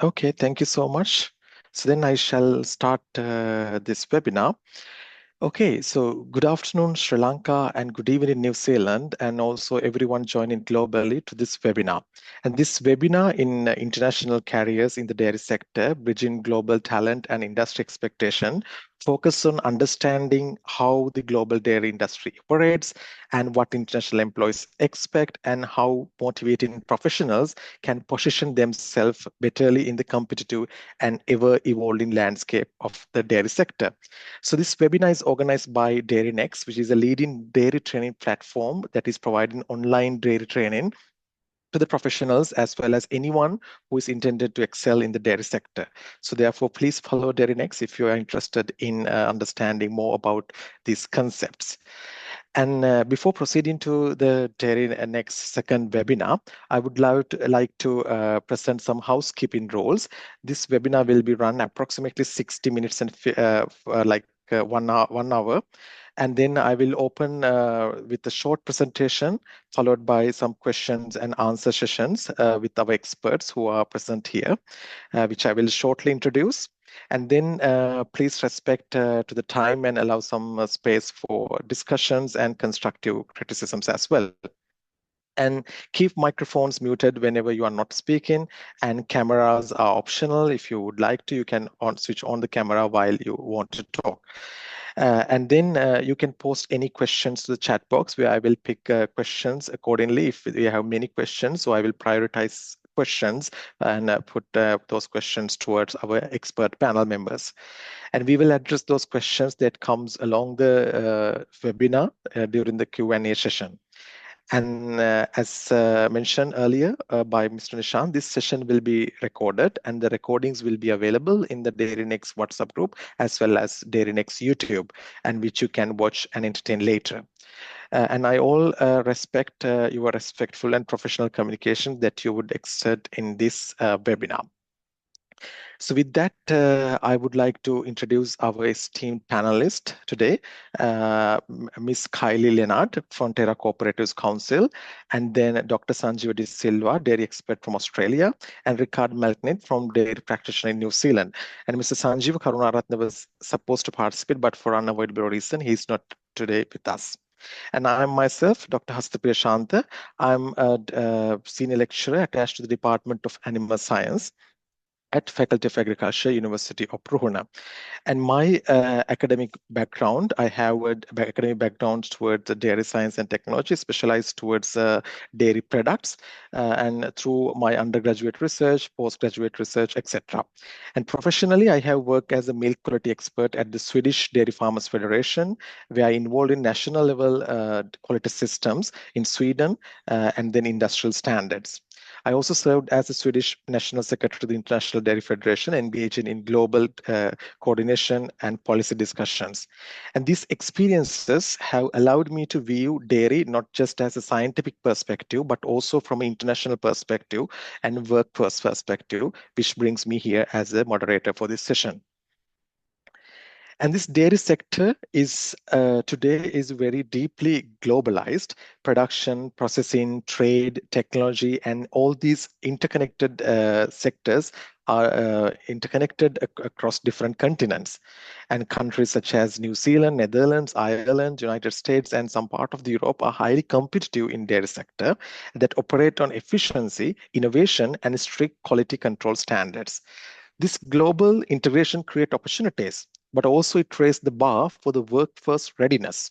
Okay, thank you so much. So then I shall start this webinar. Okay, so good afternoon, Sri Lanka, and good evening, New Zealand, and also everyone joining globally to this webinar. And this webinar in international carriers in the dairy sector, bridging global talent and industry expectation, focus on understanding how the global dairy industry operates and what international employees expect and how motivating professionals can position themselves betterly in the competitive and ever-evolving landscape of the dairy sector. So this webinar is organized by DairyNex, which is a leading dairy training platform that is providing online dairy training to the professionals as well as anyone who is intended to excel in the dairy sector. So therefore, please follow DairyNex if you are interested in understanding more about these concepts. And before proceeding to the DairyNex second webinar, I would like to present some housekeeping rules. This webinar will be run approximately 60 minutes and 1 hour. And then I will open with a short presentation, followed by some questions and answer sessions with our experts who are present here, which I will shortly introduce. And then please respect to the time and allow some space for discussions and constructive criticisms as well. And keep microphones muted whenever you are not speaking, and cameras are optional. If you would like to, you can switch on the camera while you want to talk. And then you can post any questions to the chat box where I will pick questions accordingly if we have many questions. So I will prioritize questions and put those questions towards our expert panel members. And we will address those questions that comes along the webinar during the Q&A session. And as mentioned earlier by Mr. Nishant, this session will be recorded and the recordings will be available in the DairyNex WhatsApp group as well as DairyNex YouTube, and which you can watch and entertain later. And I all respect your respectful and professional communication that you would exert in this webinar. So with that, I would like to introduce our esteemed panelist today, Ms. Kylie Leonard from Terra Cooperatives Council, and then Dr. Sanjeeva De Silva, dairy expert from Australia, and Ricard Malknit from dairy practitioner in New Zealand. And Mr. Sanjeeva Karunaratne was supposed to participate, but for unavoidable reason, he's not today with us. And I'm myself, Dr. Hastapriya Shanta. I'm a senior lecturer attached to the Department of Animal Science at Faculty of Agriculture, University of Ruhuna. And my academic background, I have academic background towards dairy science and technology, specialized towards dairy products, and through my undergraduate research, postgraduate research, etc. And professionally, I have worked as a milk quality expert at the Swedish Dairy Farmers Federation, where I involved in national level quality systems in Sweden and then industrial standards. I also served as the Swedish National Secretary to the International Dairy Federation, engaging in global coordination and policy discussions. And these experiences have allowed me to view dairy not just as a scientific perspective, but also from an international perspective and workforce perspective, which brings me here as a moderator for this session. And this dairy sector is today is very deeply globalized. Production, processing, trade, technology, and all these interconnected sectors are interconnected across different continents. And countries such as New Zealand, Netherlands, Ireland, United States, and some part of Europe are highly competitive in dairy sector that operate on efficiency, innovation, and strict quality control standards. This global integration creates opportunities, but also it raised the bar for the workforce readiness.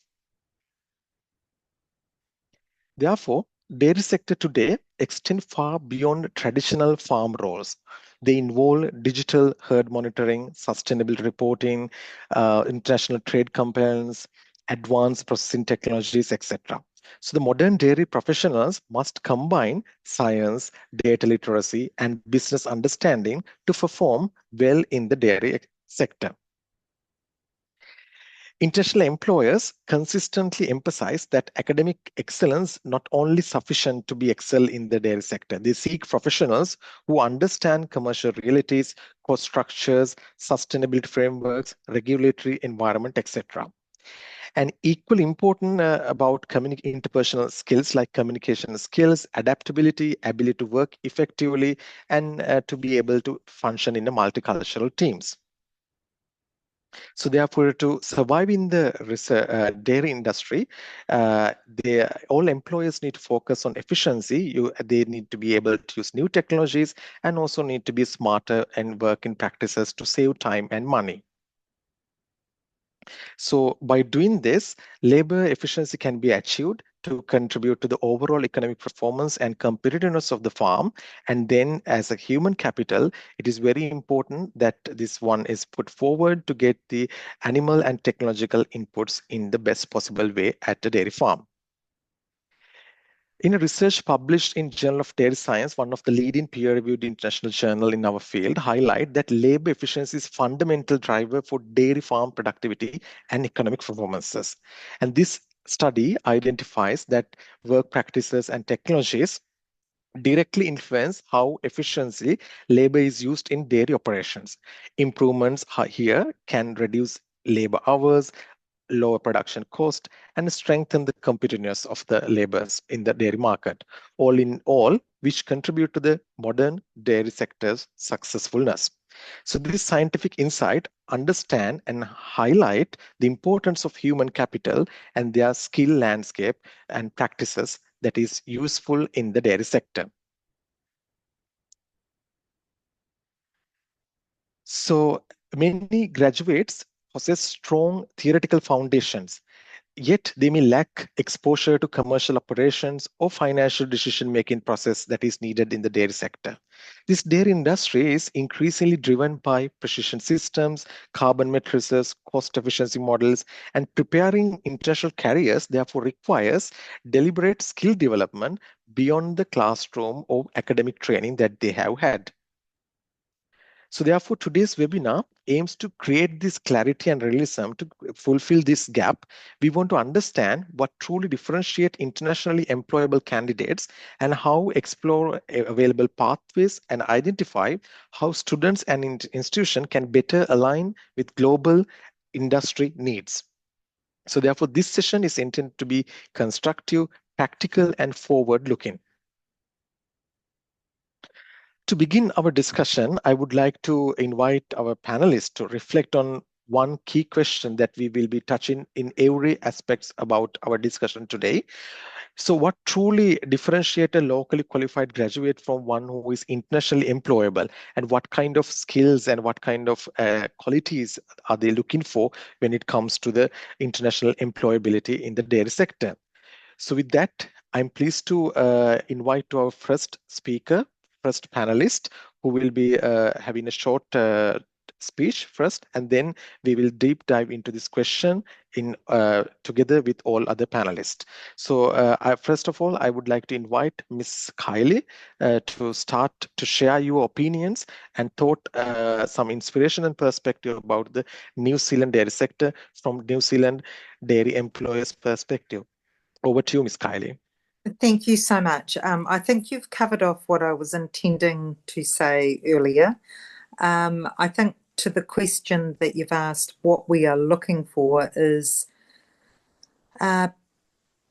Therefore, dairy sector today extend far beyond traditional farm roles. They involve digital herd monitoring, sustainability reporting, international trade compliance, advanced processing technologies, etc. So the modern dairy professionals must combine science, data literacy, and business understanding to perform well in the dairy sector. International employers consistently emphasize that academic excellence not only sufficient to be excel in the dairy sector. They seek professionals who understand commercial realities, cost structures, sustainability frameworks, regulatory environment, etc. And equally important about interpersonal skills like communication skills, adaptability, ability to work effectively, and to be able to function in a multicultural teams. So therefore, to survive in the dairy industry, all employers need to focus on efficiency. They need to be able to use new technologies and also need to be smarter and work in practices to save time and money. So by doing this, labor efficiency can be achieved to contribute to the overall economic performance and competitiveness of the farm. And then as a human capital, it is very important that this one is put forward to get the animal and technological inputs in the best possible way at the dairy farm. In a research published in Journal of Dairy Science, one of the leading peer-reviewed international journal in our field, highlight that labor efficiency is fundamental driver for dairy farm productivity and economic performances. And this study identifies that work practices and technologies directly influence how efficiently labor is used in dairy operations. Improvements here can reduce labor hours, lower production cost, and strengthen the competitiveness of the laborers in the dairy market. All in all, which contribute to the modern dairy sector's successfulness. So this scientific insight understand and highlight the importance of human capital and their skill landscape and practices that is useful in the dairy sector. So many graduates possess strong theoretical foundations, yet they may lack exposure to commercial operations or financial decision-making process that is needed in the dairy sector. This dairy industry is increasingly driven by precision systems, carbon matrices, cost efficiency models, and preparing international careers therefore requires deliberate skill development beyond the classroom or academic training that they have had. So therefore, today's webinar aims to create this clarity and realism to fulfill this gap. We want to understand what truly differentiate internationally employable candidates and how explore available pathways and identify how students and institutions can better align with global industry needs. So therefore, this session is intended to be constructive, practical, and forward-looking. To begin our discussion, I would like to invite our panelists to reflect on one key question that we will be touching in every aspects about our discussion today. So what truly differentiates a locally qualified graduate from one who is internationally employable, and what kind of skills and what kind of qualities are they looking for when it comes to the international employability in the dairy sector? So with that, I'm pleased to invite to our first speaker, first panelist, who will be having a short speech first, and then we will deep dive into this question in together with all other panelists. So first of all, I would like to invite Ms. Kylie to start to share your opinions and thought, some inspiration and perspective about the New Zealand dairy sector from New Zealand dairy employers' perspective. Over to you, Ms. Kylie. Thank you so much. I think you've covered off what I was intending to say earlier. I think to the question that you've asked, what we are looking for is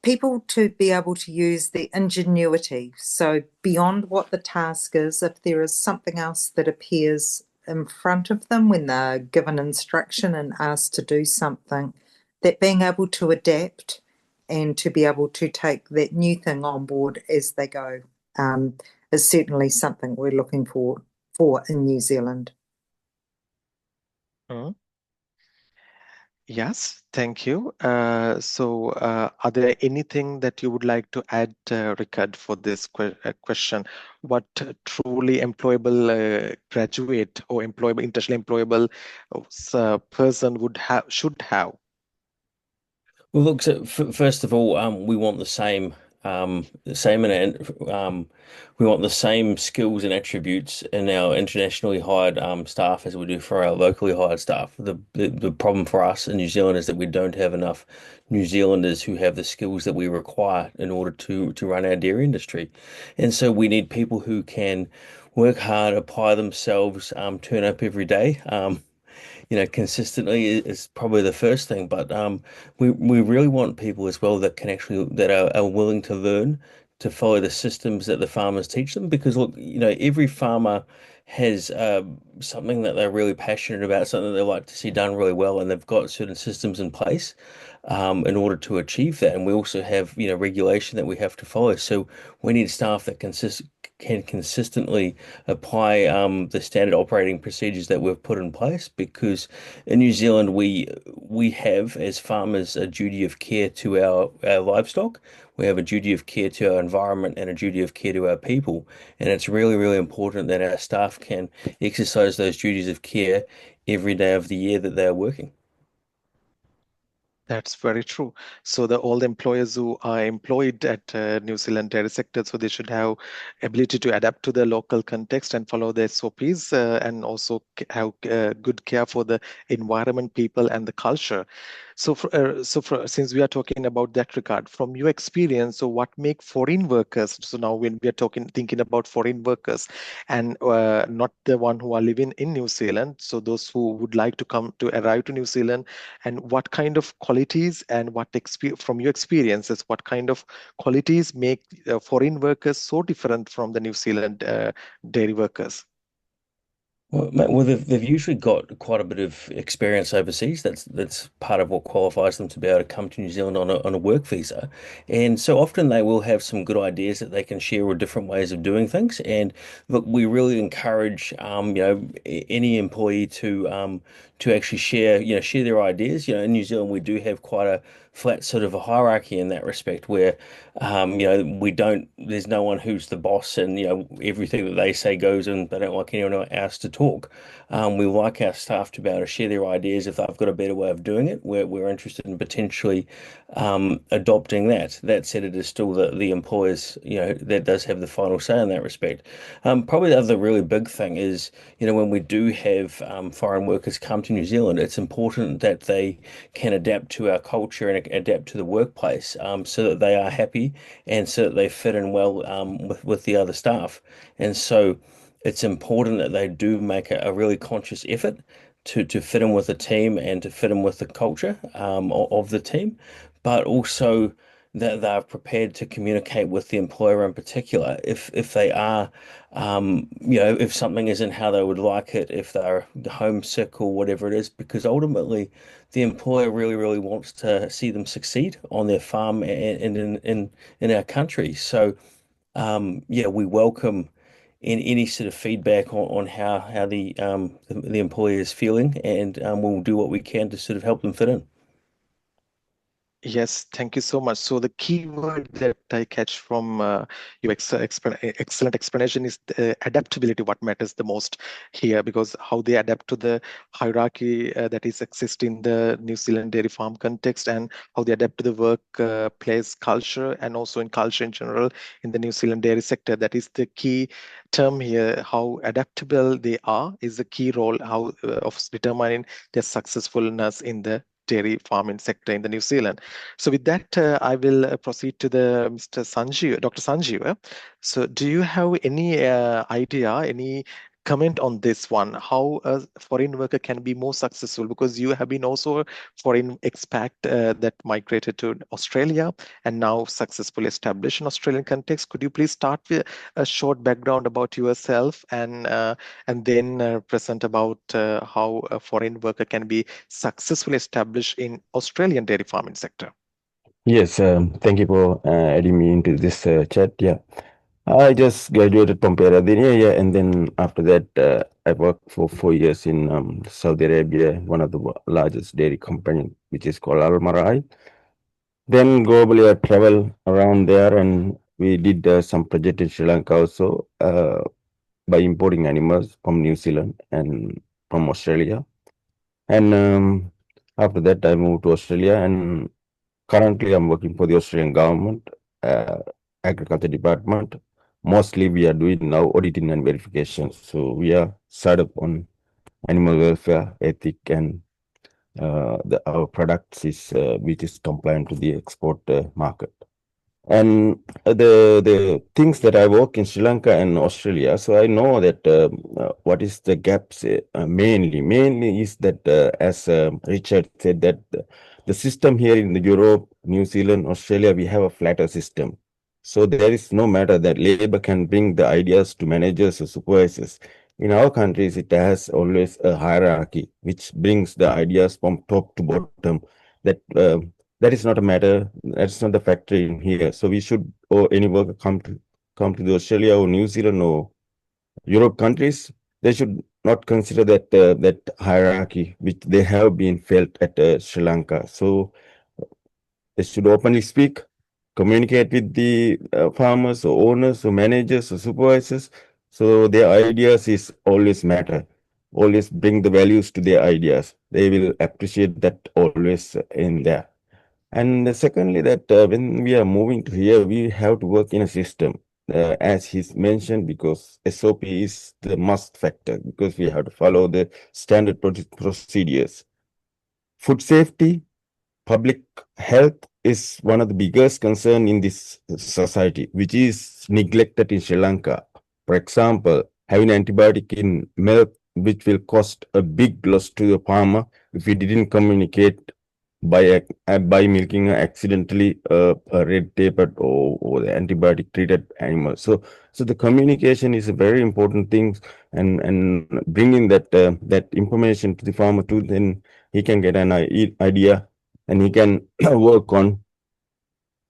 people to be able to use their ingenuity. So beyond what the task is, if there is something else that appears in front of them when they're given instruction and asked to do something, that being able to adapt and to be able to take that new thing on board as they go is certainly something we're looking for in New Zealand. Mhm. Yes, thank you. Are there anything that you would like to add, Ricard, for this question? What truly employable graduate or employable, internationally employable person should have? Well, look, so first of all, we want the same, we want the same skills and attributes in our internationally hired staff as we do for our locally hired staff. The problem for us in New Zealand is that we don't have enough New Zealanders who have the skills that we require in order to run our dairy industry, and so we need people who can work hard, apply themselves, turn up every day. consistently is probably the first thing. But we really want people as well that can actually that are willing to learn to follow the systems that the farmers teach them. Because look, every farmer has something that they're really passionate about, something they like to see done really well, and they've got certain systems in place in order to achieve that. And we also have, regulation that we have to follow. So we need staff that can consistently apply the standard operating procedures that we've put in place. Because in New Zealand, we have as farmers a duty of care to our livestock. We have a duty of care to our environment and a duty of care to our people. And it's really, really important that our staff can exercise those duties of care every day of the year that they are working. That's very true. So all the employers who are employed at New Zealand dairy sector, so they should have ability to adapt to the local context and follow the SOPs, and also have good care for the environment, people, and the culture. Since we are talking about that regard, from your experience, so what make foreign workers? So now when we are thinking about foreign workers, and not the one who are living in New Zealand, so those who would like to arrive to New Zealand, and what kind of qualities and from your experiences, what kind of qualities make foreign workers so different from the New Zealand dairy workers? Well, they've usually got quite a bit of experience overseas. That's part of what qualifies them to be able to come to New Zealand on a work visa. And so often they will have some good ideas that they can share with different ways of doing things. And look, we really encourage any employee to actually share their ideas. In New Zealand we do have quite a flat sort of a hierarchy in that respect, where we don't, there's no one who's the boss, and everything that they say goes, and they don't like anyone else to talk. We like our staff to be able to share their ideas. If they've got a better way of doing it, we're interested in potentially adopting that. That said, it is still the employers, that does have the final say in that respect. Probably the other really big thing is, when we do have foreign workers come to New Zealand, it's important that they can adapt to our culture and adapt to the workplace, so that they are happy and so that they fit in well with the other staff. And so it's important that they do make a really conscious effort to fit in with the team and to fit in with the culture of the team, but also that they're prepared to communicate with the employer in particular if they are, if something isn't how they would like it, if they're homesick or whatever it is, because ultimately the employer really, really wants to see them succeed on their farm and in our country. So yeah, we welcome in any sort of feedback on how the employer is feeling, and we'll do what we can to sort of help them fit in. Yes, thank you so much. So the key word that I catch from your excellent explanation is adaptability, what matters the most here, because how they adapt to the hierarchy that is exist in the New Zealand dairy farm context, and how they adapt to the workplace culture, and also in culture in general in the New Zealand dairy sector. That is the key term here. How adaptable they are is the key role of determining their successfulness in the dairy farming sector in the New Zealand. So with that, I will proceed to the Mr. Sanjeev, Dr. Sanjeev. So do you have any idea, any comment on this one? How a foreign worker can be more successful? Because you have been also a foreign expat that migrated to Australia and now successfully established in Australian context. Could you please start with a short background about yourself, and then present about how a foreign worker can be successfully established in Australian dairy farming sector? Yes, thank you for adding me into this chat. Yeah, I just graduated from Peradeniya, yeah, and then after that, I worked for 4 years in Saudi Arabia, one of the largest dairy company, which is called Al Marai. Then globally, I traveled around there, and we did some project in Sri Lanka also by importing animals from New Zealand and from Australia. And after that, I moved to Australia, and currently, I'm working for the Australian government, uh, agriculture department. Mostly, we are doing now auditing and verification. So we are set up on animal welfare, ethic, and our products is which is compliant to the export market. And the things that I work in Sri Lanka and Australia, so I know that what is the gaps mainly is that as Richard said that the system here in the Europe, New Zealand, Australia, we have a flatter system. So there is no matter that labor can bring the ideas to managers or supervisors. In our countries, it has always a hierarchy which brings the ideas from top to bottom. That is not a matter. That's not the factor in here. So we should, or any worker come to the Australia or New Zealand or Europe countries, they should not consider that hierarchy which they have been felt at Sri Lanka. So they should openly speak, communicate with the farmers or owners or managers or supervisors. So their ideas is always matter. Always bring the values to their ideas. They will appreciate that always in there. And secondly, that when we are moving to here, we have to work in a system, as he's mentioned, because SOP is the must factor, because we have to follow the standard procedures. Food safety, public health is one of the biggest concern in this society, which is neglected in Sri Lanka. For example, having antibiotic in milk, which will cost a big loss to the farmer if we didn't communicate by milking accidentally a red taped or the antibiotic treated animal. So the communication is a very important thing, and bringing that information to the farmer too, then he can get an idea and he can work on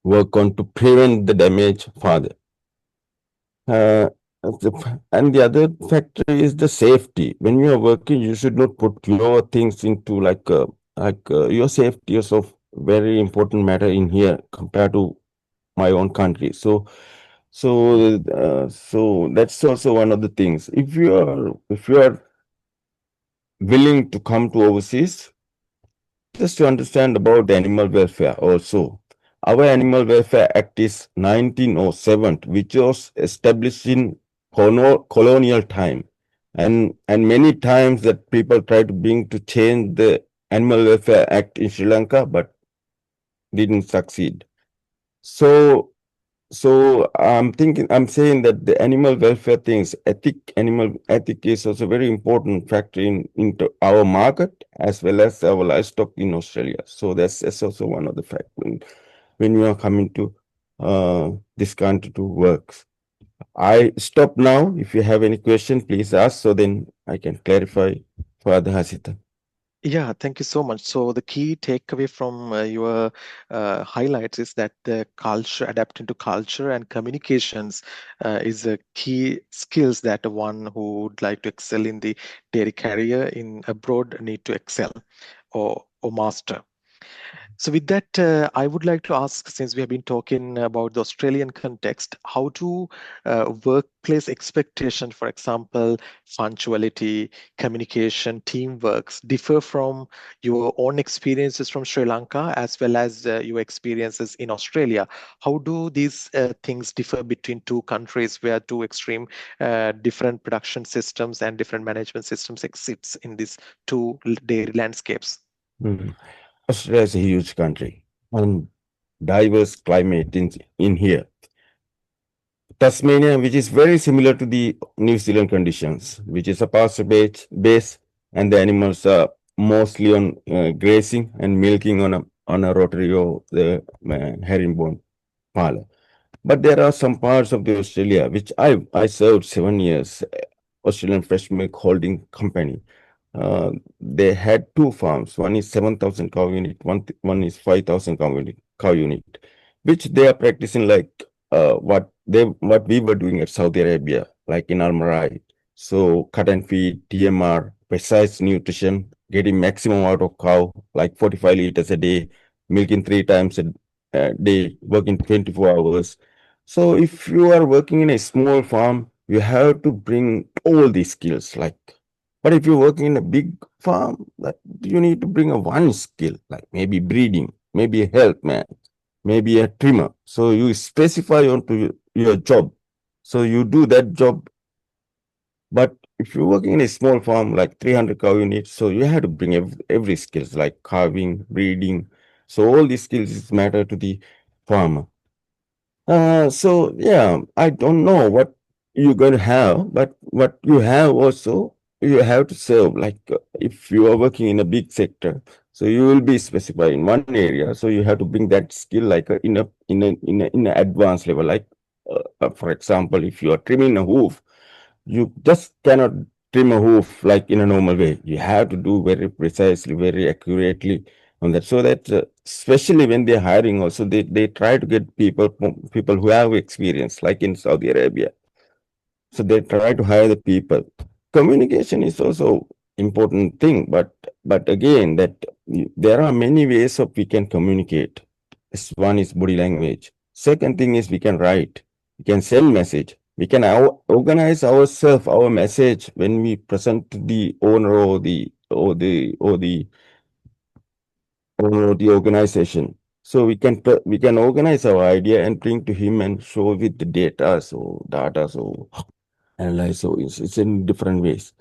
to prevent the damage further. And the other factor is the safety. When you are working, you should not put your things into your safety is of very important matter in here compared to my own country. So that's also one of the things. If you are willing to come to overseas, just to understand about the animal welfare also. Our Animal Welfare Act is 1907, which was established in colonial time. And many times that people try to bring to change the Animal Welfare Act in Sri Lanka, but didn't succeed. So I'm saying that the animal welfare things, animal ethic is also very important factor into our market as well as our livestock in Australia. So that's also one of the factors when you are coming to this country to work. I stop now. If you have any question, please ask so then I can clarify further, Hasita. Yeah, thank you so much. So the key takeaway from your highlights is that the culture, adapting to culture and communications is a key skills that one who would like to excel in the dairy career in abroad need to excel or master. So with that, I would like to ask, since we have been talking about the Australian context, how do workplace expectation, for example, punctuality, communication, teamwork, differ from your own experiences from Sri Lanka as well as your experiences in Australia? How do these things differ between two countries where two extreme different production systems and different management systems exists in these two dairy landscapes? Mhm. Australia is a huge country and diverse climate in here. Tasmania, which is very similar to the New Zealand conditions, which is a pasture base, and the animals are mostly on grazing and milking on a rotary or the herringbone parlor. But there are some parts of the Australia which I served 7 years, Australian Fresh Milk Holding Company. They had two farms. One is 7,000 cow unit. One is 5,000 cow unit, which they are practicing like what we were doing at Saudi Arabia, like in Almarai. So cut and feed, TMR, precise nutrition, getting maximum out of cow, like 45 liters a day, milking 3 times a day, working 24 hours. So if you are working in a small farm, you have to bring all these skills. But if you're working in a big farm, that you need to bring a one skill, like maybe breeding, maybe a health man, maybe a trimmer. So you specify onto your job. So you do that job. But if you're working in a small farm, like 300 cow units, so you have to bring every skills like carving, breeding. So all these skills matter to the farmer. So yeah, I don't know what you're going to have, but what you have also, you have to serve. Like if you are working in a big sector, so you will be specified in one area. So you have to bring that skill like in a advanced level. Like for example, if you are trimming a hoof, you just cannot trim a hoof like in a normal way. You have to do very precisely, very accurately on that. So that especially when they're hiring, also they try to get people who have experience, like in Saudi Arabia. So they try to hire the people. Communication is also important thing, but again that there are many ways of we can communicate. One is body language. Second thing is we can write. We can send message. We can organize ourselves, our message when we present to the owner or the organization. So we can organize our idea and bring to him and show with the data, so analyze. So it's in different ways.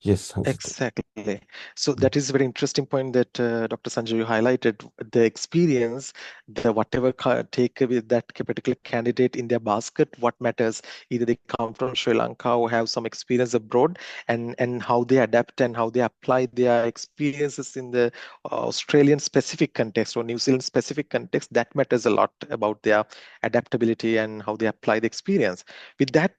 Yes, Hansito. Exactly. So that is a very interesting point that Dr. Sanjay, you highlighted the experience, the whatever take with that particular candidate in their basket, what matters. Either they come from Sri Lanka or have some experience abroad, and how they adapt and how they apply their experiences in the Australian specific context or New Zealand specific context, that matters a lot about their adaptability and how they apply the experience. With that,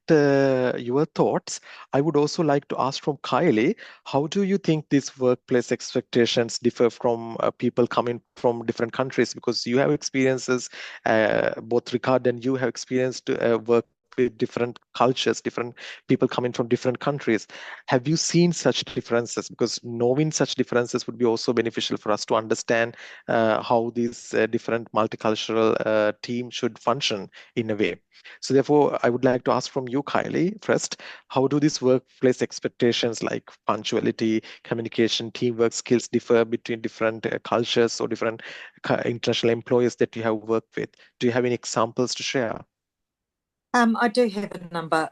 your thoughts, I would also like to ask from Kylie, how do you think these workplace expectations differ from people coming from different countries? Because you have experiences, both Ricard and you have experienced work with different cultures, different people coming from different countries. Have you seen such differences? Because knowing such differences would be also beneficial for us to understand how these different multicultural teams should function in a way. So therefore, I would like to ask from you, Kylie, first, how do these workplace expectations like punctuality, communication, teamwork skills differ between different cultures or different international employers that you have worked with? Do you have any examples to share? I do have a number.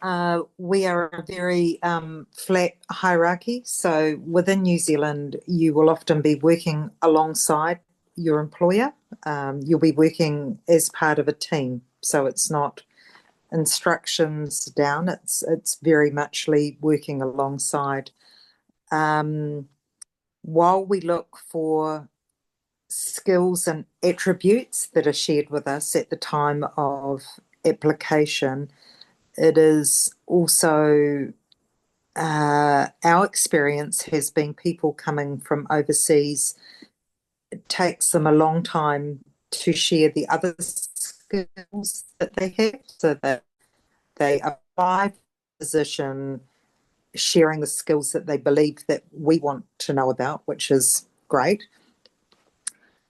We are a very flat hierarchy. So within New Zealand, you will often be working alongside your employer. You'll be working as part of a team. So it's not instructions down. It's very muchly working alongside. While we look for skills and attributes that are shared with us at the time of application, it is also our experience has been people coming from overseas. It takes them a long time to share the other skills that they have, so that they apply for the position sharing the skills that they believe that we want to know about, which is great.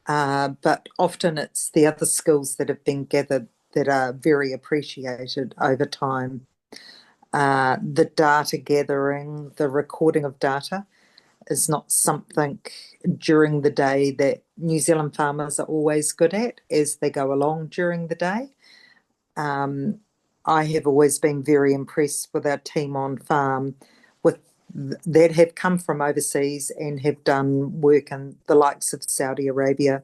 But often it's the other skills that have been gathered that are very appreciated over time. The data gathering, the recording of data is not something during the day that New Zealand farmers are always good at as they go along during the day. I have always been very impressed with our team on farm that have come from overseas and have done work in the likes of Saudi Arabia,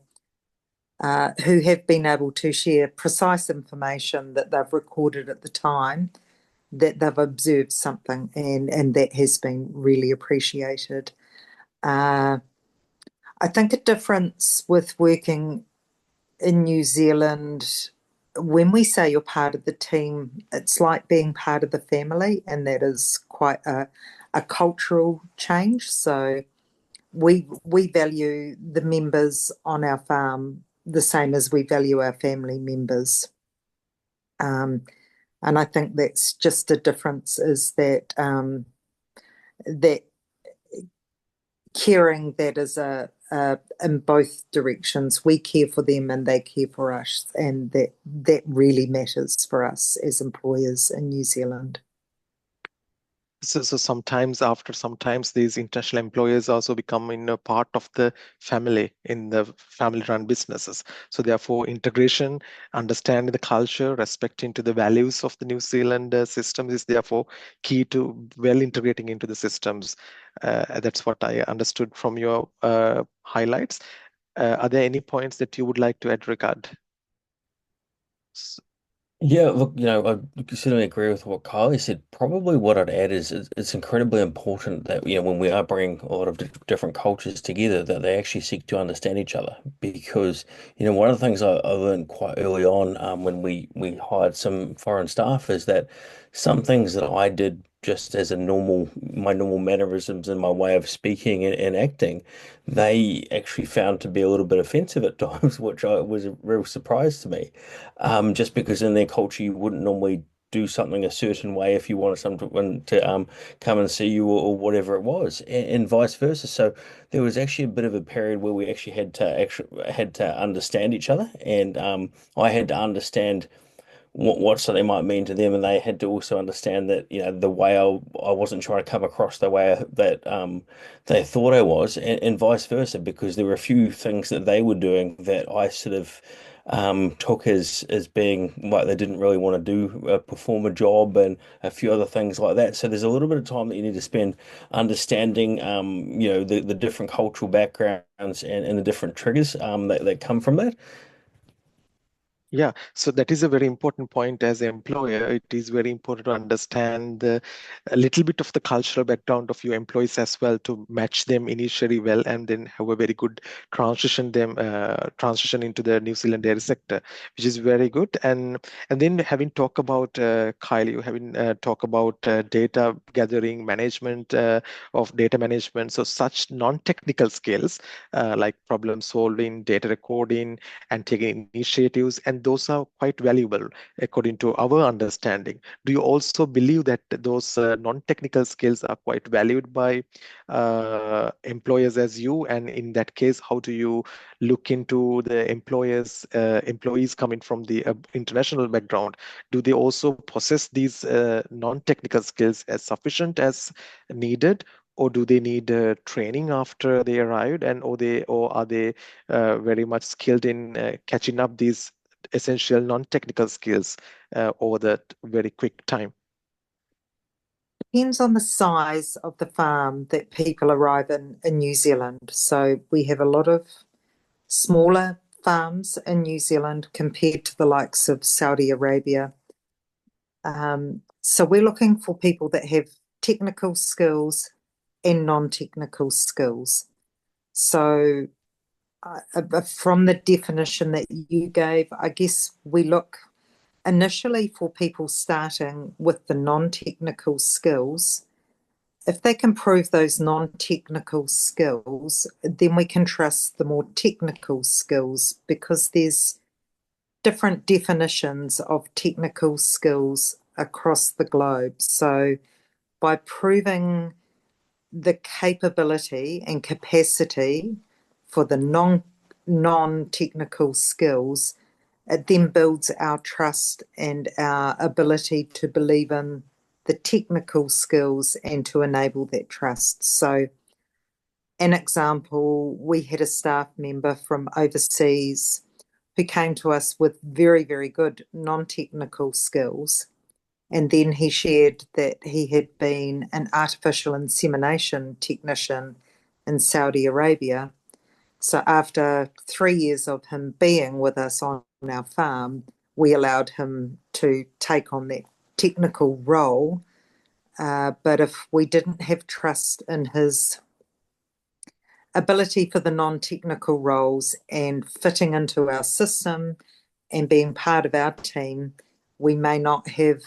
who have been able to share precise information that they've recorded at the time that they've observed something, and that has been really appreciated. I think a difference with working in New Zealand, when we say you're part of the team, it's like being part of the family, and that is quite a cultural change. So we value the members on our farm the same as we value our family members. And I think that's just a difference, is that that caring that is in both directions. We care for them and they care for us, and that really matters for us as employers in New Zealand. So sometimes these international employers also become a part of the family in the family-run businesses. So therefore, integration, understanding the culture, respecting to the values of the New Zealand system is therefore key to well integrating into the systems. That's what I understood from your highlights. Are there any points that you would like to add, Ricard? Yeah, look, I certainly agree with what Kylie said. Probably what I'd add is it's incredibly important that, when we are bringing a lot of different cultures together, that they actually seek to understand each other. Because, one of the things I learned quite early on, when we hired some foreign staff, is that some things that I did just as my normal mannerisms and my way of speaking and acting, they actually found to be a little bit offensive at times, which was a real surprise to me, just because in their culture you wouldn't normally do something a certain way if you wanted someone to come and see you, or whatever it was, and vice versa. So there was actually a bit of a period where we actually had to understand each other, and I had to understand what something might mean to them, and they had to also understand that, the way I wasn't trying to come across the way that they thought I was, and vice versa, because there were a few things that they were doing that I sort of took as being like they didn't really want to do, perform a job, and a few other things like that. So there's a little bit of time that you need to spend understanding, the different cultural backgrounds, and the different triggers that come from that. Yeah, so that is a very important point. As an employer, it is very important to understand a little bit of the cultural background of your employees as well, to match them initially well, and then have a very good transition into the New Zealand dairy sector, which is very good. And then having talked about Kylie, having talked about data gathering, management of data management, so such non-technical skills like problem solving, data recording, and taking initiatives, and those are quite valuable according to our understanding. Do you also believe that those non-technical skills are quite valued by employers as you? And in that case, how do you look into the employees coming from the international background? Do they also possess these non-technical skills as sufficient as needed? Or do they need training after they arrived, or are they very much skilled in catching up these essential non-technical skills over that very quick time? Depends on the size of the farm that people arrive in New Zealand. So we have a lot of smaller farms in New Zealand compared to the likes of Saudi Arabia. So we're looking for people that have technical skills and non-technical skills. So from the definition that you gave, I guess we look initially for people starting with the non-technical skills. If they can prove those non-technical skills, then we can trust the more technical skills, because there's different definitions of technical skills across the globe. So by proving the capability and capacity for the non-technical skills, it then builds our trust and our ability to believe in the technical skills and to enable that trust. So, an example, we had a staff member from overseas who came to us with very, very good non-technical skills. And then he shared that he had been an artificial insemination technician in Saudi Arabia. So after 3 years of him being with us on our farm, we allowed him to take on that technical role. But if we didn't have trust in his ability for the non-technical roles and fitting into our system and being part of our team, we may not have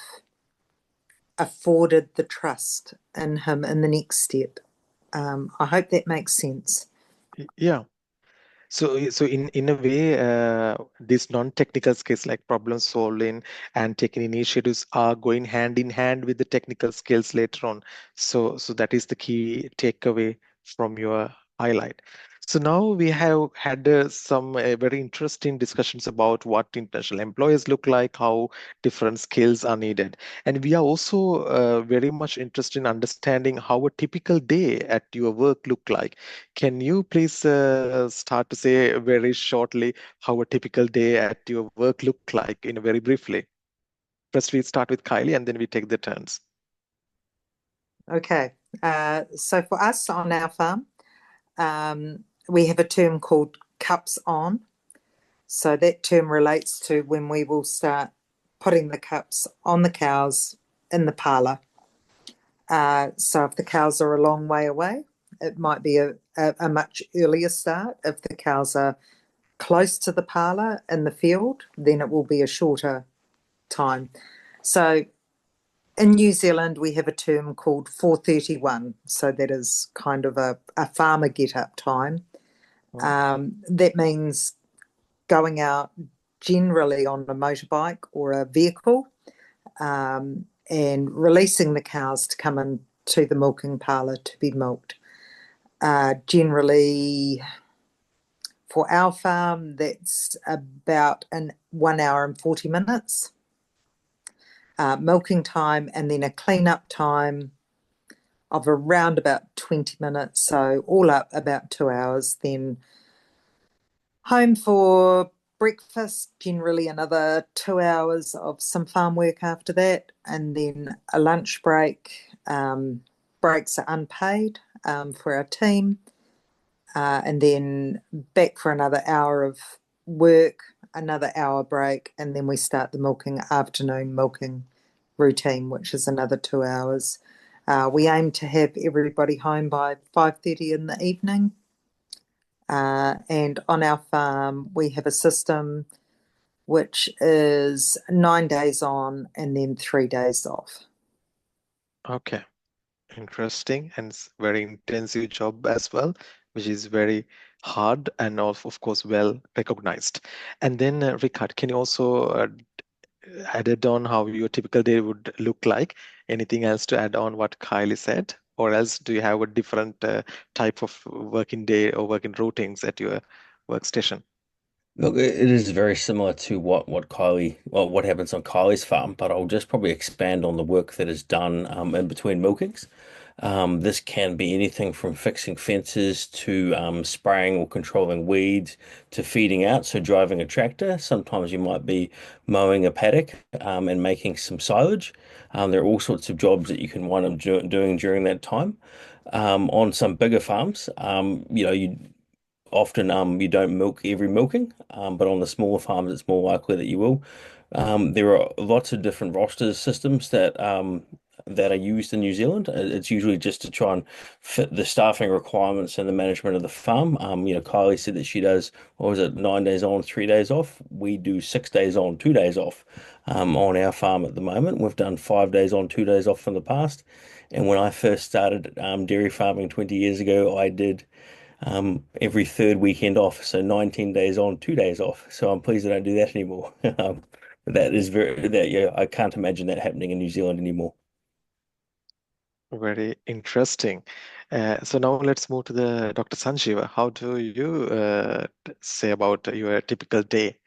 afforded the trust in him in the next step. I hope that makes sense. Yeah. So in a way, these non-technical skills like problem solving and taking initiatives are going hand in hand with the technical skills later on. So that is the key takeaway from your highlight. So now we have had some very interesting discussions about what international employers look like, how different skills are needed, and we are also very much interested in understanding how a typical day at your work look like. Can you please start to say very shortly how a typical day at your work look like in a very briefly? First, we start with Kylie, and then we take the turns. Okay. So for us on our farm, we have a term called cups on. So that term relates to when we will start putting the cups on the cows in the parlour. So if the cows are a long way away, it might be a much earlier start. If the cows are close to the parlour in the field, then it will be a shorter time. So in New Zealand, we have a term called 4:31. So that is kind of a farmer get-up time. That means going out generally on a motorbike or a vehicle and releasing the cows to come into the milking parlour to be milked. Generally, for our farm, that's about 1 hour and 40 minutes. Milking time, and then a clean-up time of around about 20 minutes. So all up about 2 hours. Then home for breakfast, generally another 2 hours of some farm work after that, and then a lunch break. Breaks are unpaid for our team, and then back for another hour of work, another hour break, and then we start the afternoon milking routine, which is another 2 hours. We aim to have everybody home by 5:30 in the evening. And on our farm, we have a system which is 9 days on and then 3 days off. Okay, interesting, and it's very intensive job as well, which is very hard and of course well recognized. And then Ricard, can you also added on how your typical day would look like? Anything else to add on what Kylie said? Or else do you have a different type of working day or working routines at your workstation? Look, it is very similar to what happens on Kylie's farm, but I'll just probably expand on the work that is done in between milkings. This can be anything from fixing fences to spraying or controlling weeds to feeding out, so driving a tractor. Sometimes you might be mowing a paddock and making some silage. There are all sorts of jobs that you can wind up doing during that time. On some bigger farms, you often you don't milk every milking, but on the smaller farms, it's more likely that you will. There are lots of different roster systems that are used in New Zealand. It's usually just to try and fit the staffing requirements and the management of the farm. Kylie said that she does, what was it, 9 days on, 3 days off. We do 6 days on, 2 days off on our farm at the moment. We've done 5 days on, 2 days off in the past. And when I first started dairy farming 20 years ago, I did every third weekend off, so 19 days on, 2 days off. So I'm pleased I don't do that anymore. I can't imagine that happening in New Zealand anymore. Very interesting. So now let's move to the Dr. Sanjeeva. How do you say about your typical day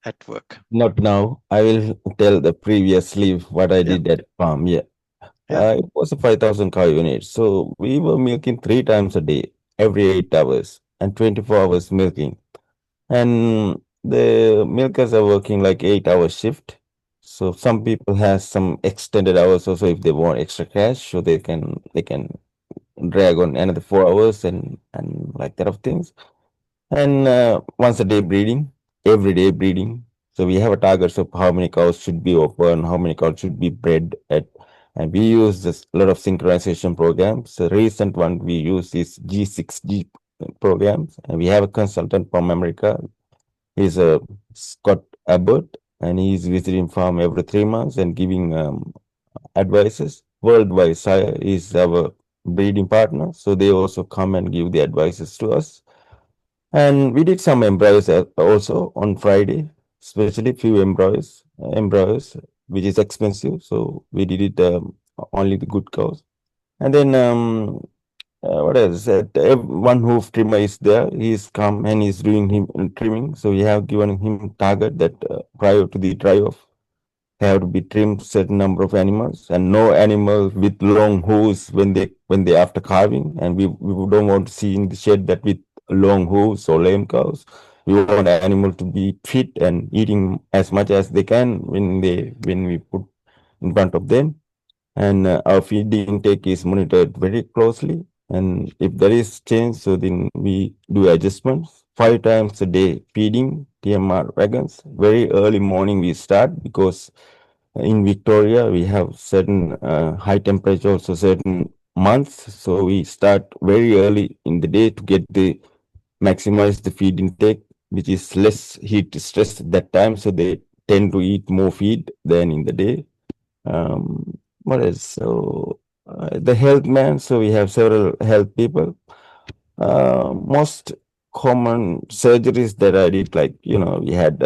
at work? Not now. I will tell the previously what I Yeah, did at farm. Yeah. yeah. It was a 5,000 cow unit. So we were milking 3 times a day, every 8 hours, and 24 hours milking. And the milkers are working like 8 hour shift. So some people has some extended hours also if they want extra cash, so they can drag on another 4 hours and like that of things. And once a day breeding, every day breeding. So we have a target of how many cows should be open, how many cows should be bred at, and we use this a lot of synchronization programs. The recent one we use is G6G programs, and we have a consultant from America. He's a Scott Abbott, and he's visiting farm every 3 months and giving advices worldwide. Sire is our breeding partner, so they also come and give the advices to us. And we did some embryos also on Friday, especially few embryos, which is expensive. So we did it only the good cows. And then what else? One hoof trimmer is there. He's come and he's doing him trimming. So we have given him target that prior to the dry off, have to be trimmed certain number of animals, and no animal with long hooves when they after calving. And we don't want to see in the shed that with long hooves or lame cows. We want the animal to be fit and eating as much as they can when we put in front of them. And our feeding intake is monitored very closely. And if there is change, so then we do adjustments. 5 times a day feeding TMR wagons. Very early morning we start because in Victoria we have certain high temperature, also certain months. So we start very early in the day to get the maximize the feed intake, which is less heat stress at that time. So they tend to eat more feed than in the day. What else? So the health man. So we have several health people. Most common surgeries that I did, like, we had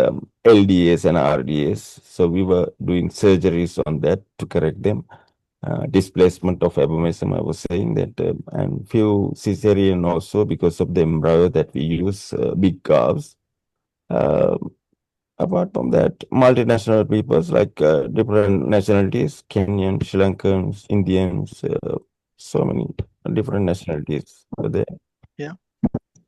LDS and RDS. So we were doing surgeries on that to correct them. Displacement of abomasum, I was saying that, and few cesarean also because of the embryo that we use, big calves. Uh, Apart from that, multinational peoples like different nationalities, Kenyan, Sri Lankans, Indians, so many different nationalities were there. Yeah.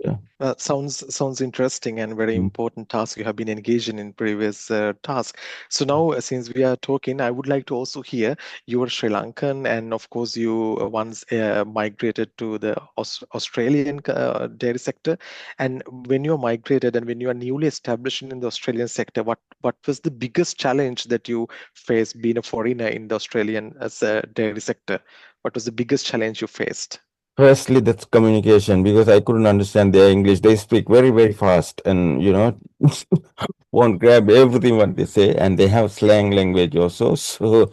Yeah. Sounds interesting and very important task you have been engaged in previous task. So now, since we are talking, I would like to also hear you are Sri Lankan, and of course you once migrated to the Australian dairy sector. And when you are migrated and when you are newly established in the Australian sector, what was the biggest challenge that you faced being a foreigner in the Australian dairy sector? What was the biggest challenge you faced? Firstly, that's communication because I couldn't understand their English. They speak very, very fast and, won't grab everything what they say, and they have slang language also. So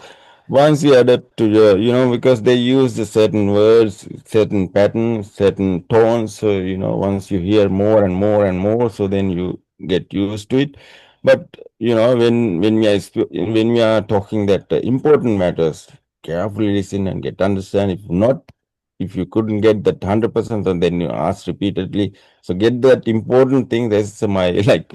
once you adapt to because they use the certain words, certain patterns, certain tones. So, once you hear more and more and more, so then you get used to it. But, when we are talking that important matters, carefully listen and get understand. If not, if you couldn't get that 100%, and then you ask repeatedly. So get that important thing. That's my like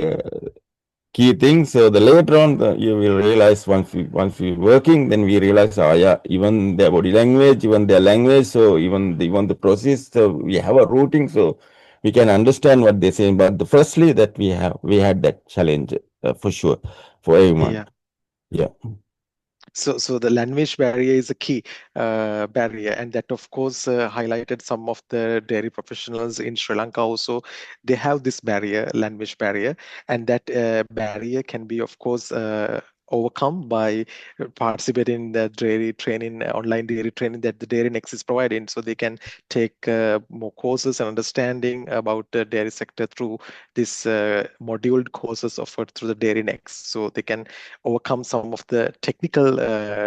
key thing. So the later on, you will realize once we working, then we realize, oh yeah, even their body language, even their language, so even the process. So we have a routing, so we can understand what they're saying. But firstly, that we had that challenge for sure for everyone. Yeah. Yeah. So the language barrier is a key barrier, and that of course highlighted some of the dairy professionals in Sri Lanka also. They have this barrier, language barrier, and that barrier can be of course overcome by participating in the dairy training, online dairy training that the DairyNex is providing, so they can take more courses and understanding about the dairy sector through this moduled courses offered through the DairyNex, so they can overcome some of the technical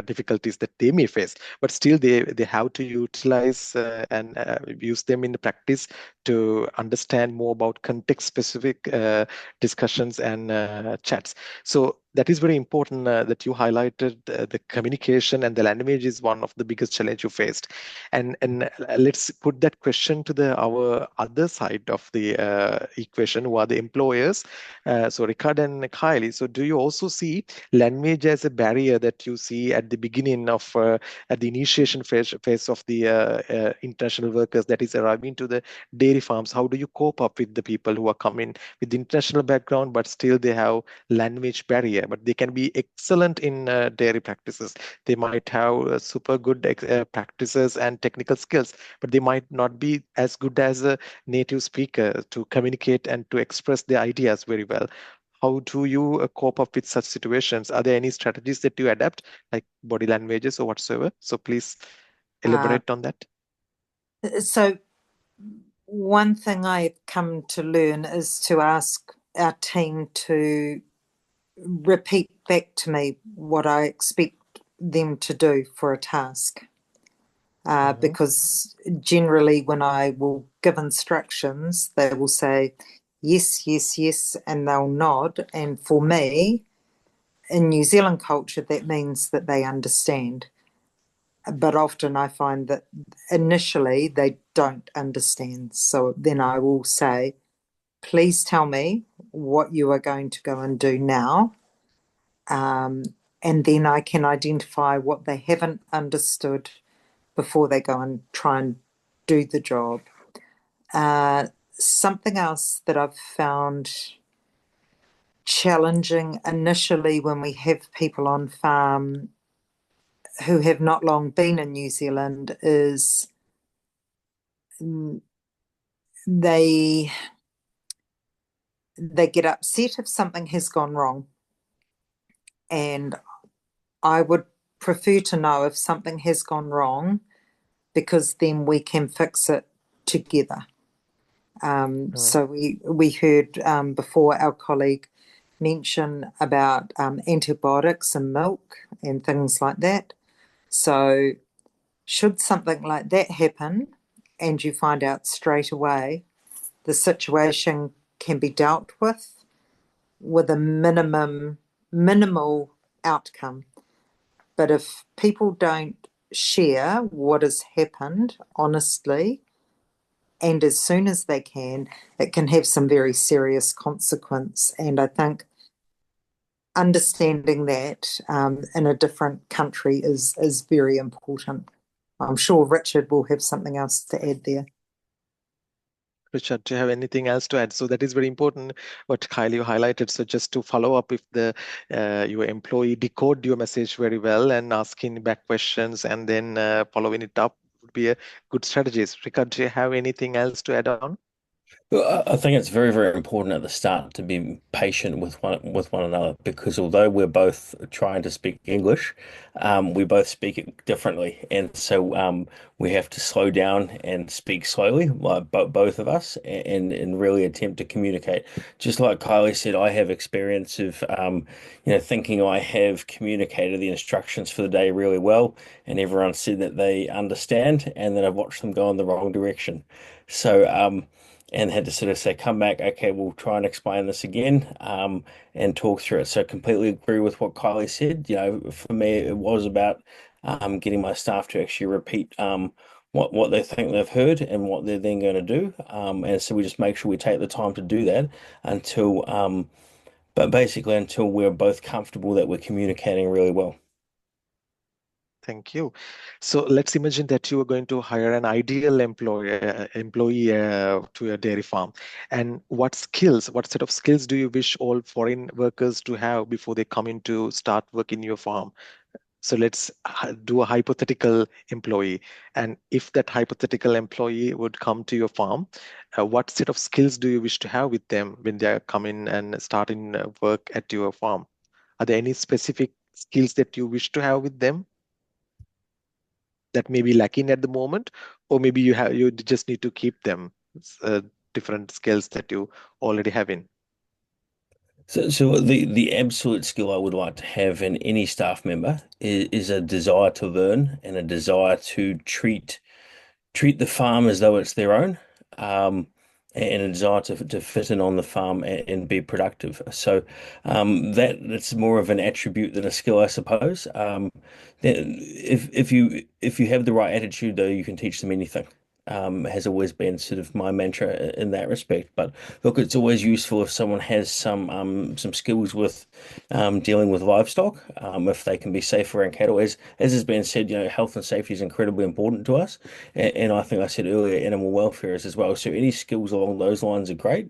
difficulties that they may face, but still they have to utilize and use them in the practice to understand more about context specific discussions and chats. So that is very important that you highlighted the communication and the language is one of the biggest challenge you faced. And let's put that question to our other side of the equation, who are the employers. So Ricard and Kylie, so do you also see language as a barrier that you see at the beginning of at the initiation phase of the international workers that is arriving to the dairy farms? How do you cope up with the people who are coming with the international background but still they have language barrier, but they can be excellent in dairy practices? They might have super good practices and technical skills, but they might not be as good as a native speaker to communicate and to express their ideas very well. How do you cope up with such situations? Are there any strategies that you adapt, like body languages or whatsoever? So please elaborate on that. So one thing I've come to learn is to ask our team to repeat back to me what I expect them to do for a task. Because generally when I will give instructions, they will say, yes, yes, yes, and they'll nod. And for me, in New Zealand culture, that means that they understand. But often I find that initially they don't understand. So then I will say, please tell me what you are going to go and do now. And then I can identify what they haven't understood before they go and try and do the job. Something else that I've found challenging initially when we have people on farm who have not long been in New Zealand is they they get upset if something has gone wrong. And I would prefer to know if something has gone wrong, because then we can fix it together. So we heard before our colleague mention about antibiotics in milk and things like that. So should something like that happen and you find out straight away, the situation can be dealt with a minimal outcome. But if people don't share what has happened honestly, and as soon as they can, it can have some very serious consequence. And I think understanding that in a different country is very important. I'm sure Richard will have something else to add there. Richard, do you have anything else to add? So that is very important what Kylie highlighted. So just to follow up, if the your employee decode your message very well and asking back questions and then following it up would be a good strategy. Richard, do you have anything else to add on? Well, I think it's very, very important at the start to be patient with one another, because although we're both trying to speak English, we both speak it differently, and so we have to slow down and speak slowly, like both of us, and really attempt to communicate. Just like Kylie said, I have experience of thinking I have communicated the instructions for the day really well, and everyone said that they understand, and then I've watched them go in the wrong direction. So and had to sort of say, come back, okay, we'll try and explain this again, and talk through it. So completely agree with what Kylie said. For me, it was about getting my staff to actually repeat what they think they've heard and what they're then going to do. And so we just make sure we take the time to do that until, but basically until we're both comfortable that we're communicating really well. Thank you. So let's imagine that you are going to hire an ideal employee to your dairy farm. And what set of skills do you wish all foreign workers to have before they come in to start work in your farm? So let's do a hypothetical employee. And if that hypothetical employee would come to your farm, what set of skills do you wish to have with them when they come in and start in work at your farm? Are there any specific skills that you wish to have with them that may be lacking at the moment, or maybe you just need to keep them uh, different skills that you already have in? So the absolute skill I would like to have in any staff member is a desire to learn and a desire to treat the farm as though it's their own, um, and a desire to fit in on the farm and be productive. So that's more of an attribute than a skill, I suppose. If you have the right attitude, though, you can teach them anything. Has always been sort of my mantra in that respect. But look, it's always useful if someone has some skills with dealing with livestock, if they can be safe around cattle. As has been said, health and safety is incredibly important to us, and I think I said earlier, animal welfare is as well. So any skills along those lines are great.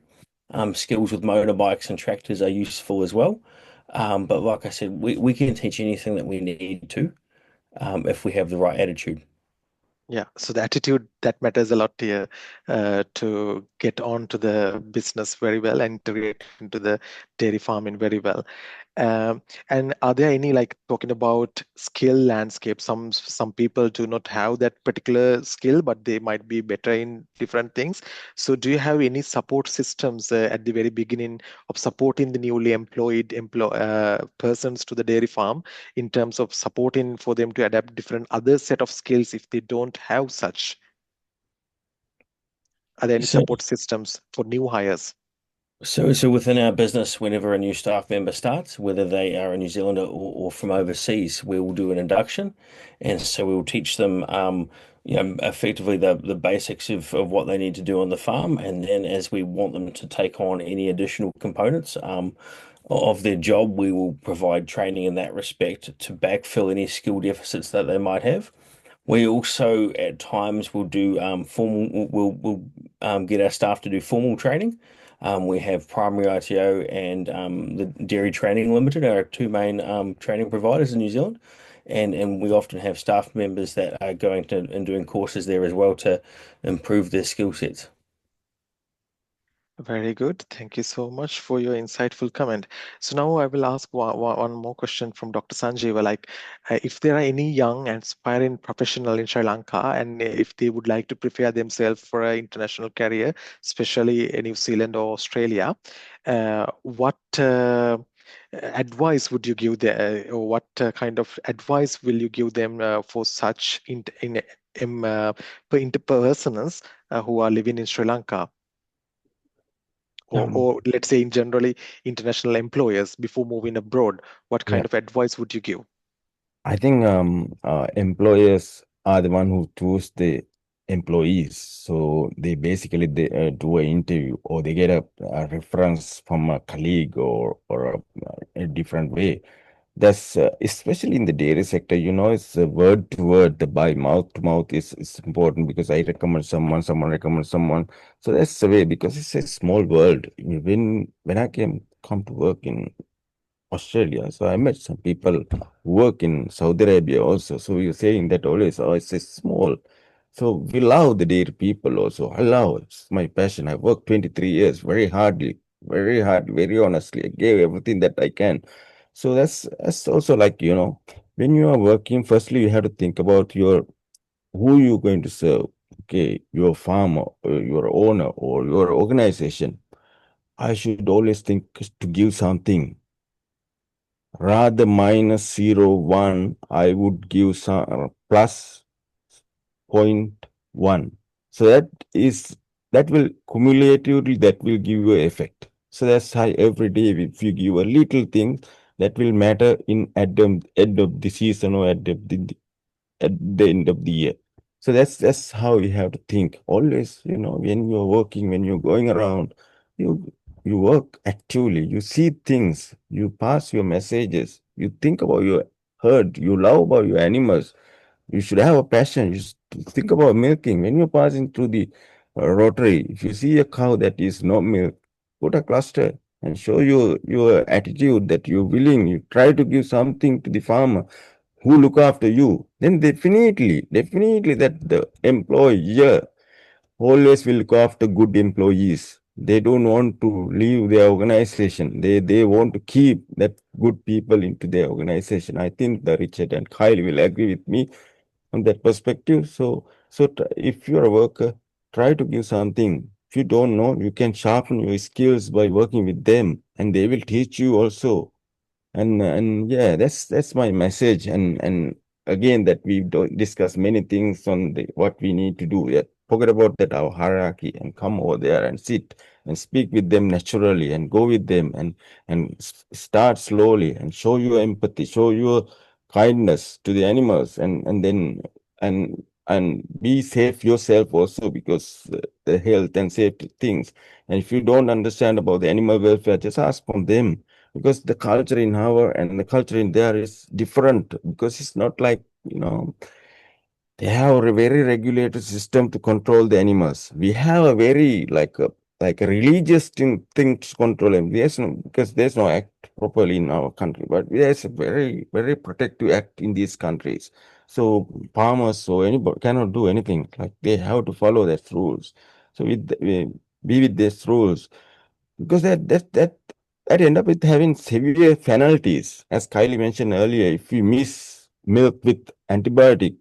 Skills with motorbikes and tractors are useful as well. But like I said, we can teach anything that we need to, if we have the right attitude. Yeah, so the attitude that matters a lot here to get on to the business very well and integrate into the dairy farming very well. Um, and are there any, like talking about skill landscape? Some people do not have that particular skill, but they might be better in different things. So do you have any support systems at the very beginning of supporting the newly employed persons to the dairy farm in terms of supporting for them to adapt different other set of skills if they don't have such? Are there any So support systems for new hires? So within our business, whenever a new staff member starts, whether they are a New Zealander or from overseas, we will do an induction, and so we will teach them, effectively the basics of what they need to do on the farm, and then as we want them to take on any additional components, of their job, we will provide training in that respect to backfill any skill deficits that they might have. We also at times will do formal. We'll get our staff to do formal training. We have Primary ITO and the Dairy Training Limited are our two main training providers in New Zealand, and we often have staff members that are going to and doing courses there as well to improve their skill sets. Very good. Thank you so much for your insightful comment. So now I will ask one more question from Dr. Sanjeeva. Like, if there are any young and aspiring professional in Sri Lanka, and if they would like to prepare themselves for an international career, especially in New Zealand or Australia, what advice would you give them, or what kind of advice will you give them for such interpersonals who are living in Sri Lanka? Um, Or let's say in generally international employers before moving abroad, what yeah, kind of advice would you give? I think employers are the one who choose the employees. So they do an interview or they get a reference from a colleague or a different way. That's especially in the dairy sector, it's word to word, the by mouth to mouth is important because I recommend someone, someone recommends someone. So that's the way because it's a small world. When I come to work in Australia. So I met some people who work in Saudi Arabia also. So we were saying that always, oh, it's a small. So we love the dairy people also. I love it. It's my passion. I worked 23 years very hard, very honestly. I gave everything that I can. So that's also like, when you are working, firstly you have to think about who you're going to serve. Okay, your farmer, or your owner, or your organization. I should always think to give something rather minus 0.1, I would give some plus 0.1. So that will cumulatively that will give you effect. So that's how every day if you give a little thing that will matter in at the end of the season or at the end of the year. So that's how you have to think. Always, when you're working, when you're going around, you you work actively, you see things, you pass your messages, you think about your herd, you love about your animals. You should have a passion. Think about milking. When you're passing through the rotary, if you see a cow that is not milk, put a cluster and show your attitude that you're willing. You try to give something to the farmer who look after you, then definitely that the employer always will look after good employees. They don't want to leave their organization. They want to keep that good people into their organization. I think that Richard and Kyle will agree with me on that perspective. If you're a worker, try to give something. If you don't know, you can sharpen your skills by working with them, and they will teach you also. And yeah, that's my message. And again, that we don't discuss many things on what we need to do. Yeah, forget about that our hierarchy and come over there and sit and speak with them naturally and go with them and start slowly and show your empathy, show your kindness to the animals, and be safe yourself also because the health and safety things. And if you don't understand about the animal welfare, just ask from them because the culture in our and the culture in there is different because it's not like they have a very regulated system to control the animals. We have a very like a religious thing to control them. Because there's no act properly in our country, but there's a very protective act in these countries. So farmers or anybody cannot do anything. Like they have to follow that rules. So be with these rules because that end up with having severe penalties. As Kylie mentioned earlier, if you miss milk with antibiotic,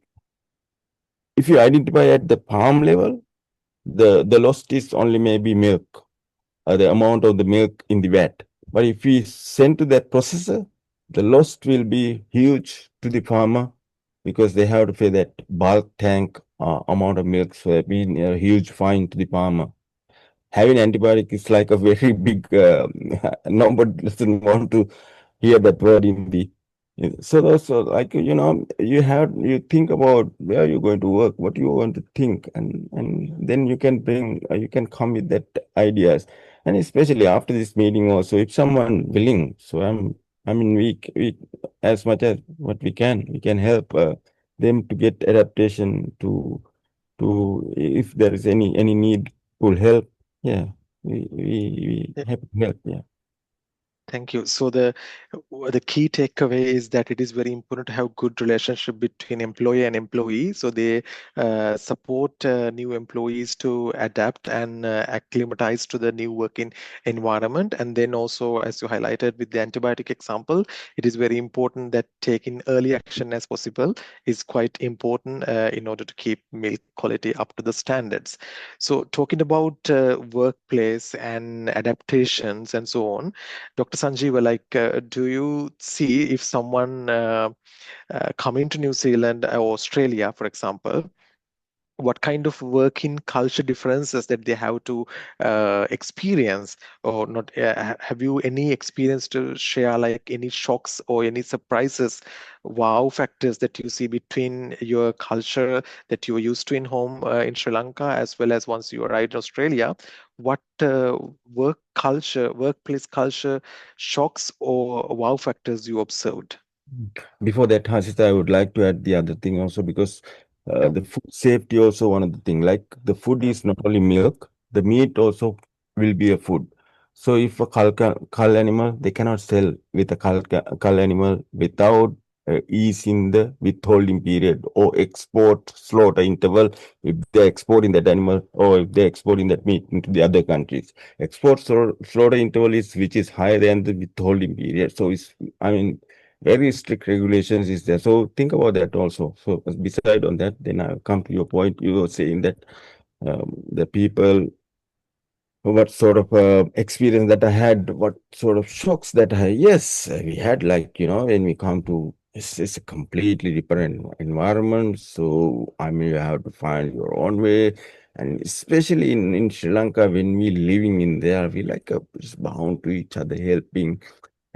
if you identify at the farm level, the loss is only maybe milk, the amount of the milk in the vat. But if we send to that processor, the loss will be huge to the farmer because they have to pay that bulk tank amount of milk. So it means a huge fine to the farmer. Having antibiotic is like a very big nobody doesn't want to hear that word in the so also like you think about where you're going to work, what you want to think, and then you can come with that ideas. And especially after this meeting also, if someone willing, so I mean we as much as what we can help them to get adaptation to if there is any need, will help. Yeah, we Yeah. have to help. Yeah. Thank you. So the key takeaway is that it is very important to have good relationship between employer and employee. So they support new employees to adapt and acclimatize to the new working environment. And then also, as you highlighted with the antibiotic example, it is very important that taking early action as possible is quite important in order to keep milk quality up to the standards. So talking about workplace and adaptations and so on, Dr. Sanjeeva, do you see if someone coming to New Zealand or Australia, for example, what kind of working culture differences that they have to experience or not? Have you any experience to share, like any shocks or any surprises, wow factors that you see between your culture that you were used to in home in Sri Lanka as well as once you arrived in Australia? What workplace culture shocks or wow factors you observed? Before that, Hasita, I would like to add the other thing also because Yeah. the food safety also one of the thing. Like the food Mm, is not only milk, the meat also will be a food. So if a cull animal, they cannot sell with a cull animal without easing the withholding period or export slaughter interval if they're exporting that animal or if they're exporting that meat into the other countries. Export slaughter interval is which is higher than the withholding period. So it's, I mean, very strict regulations is there. So think about that also. So beside on that, then I'll come to your point. You were saying that the people, what sort of experience that I had, what sort of shocks that I, yes, we had like, when we come to, it's a completely different environment. So, I mean, you have to find your own way. And especially in Sri Lanka, when we living in there, we like just bound to each other, helping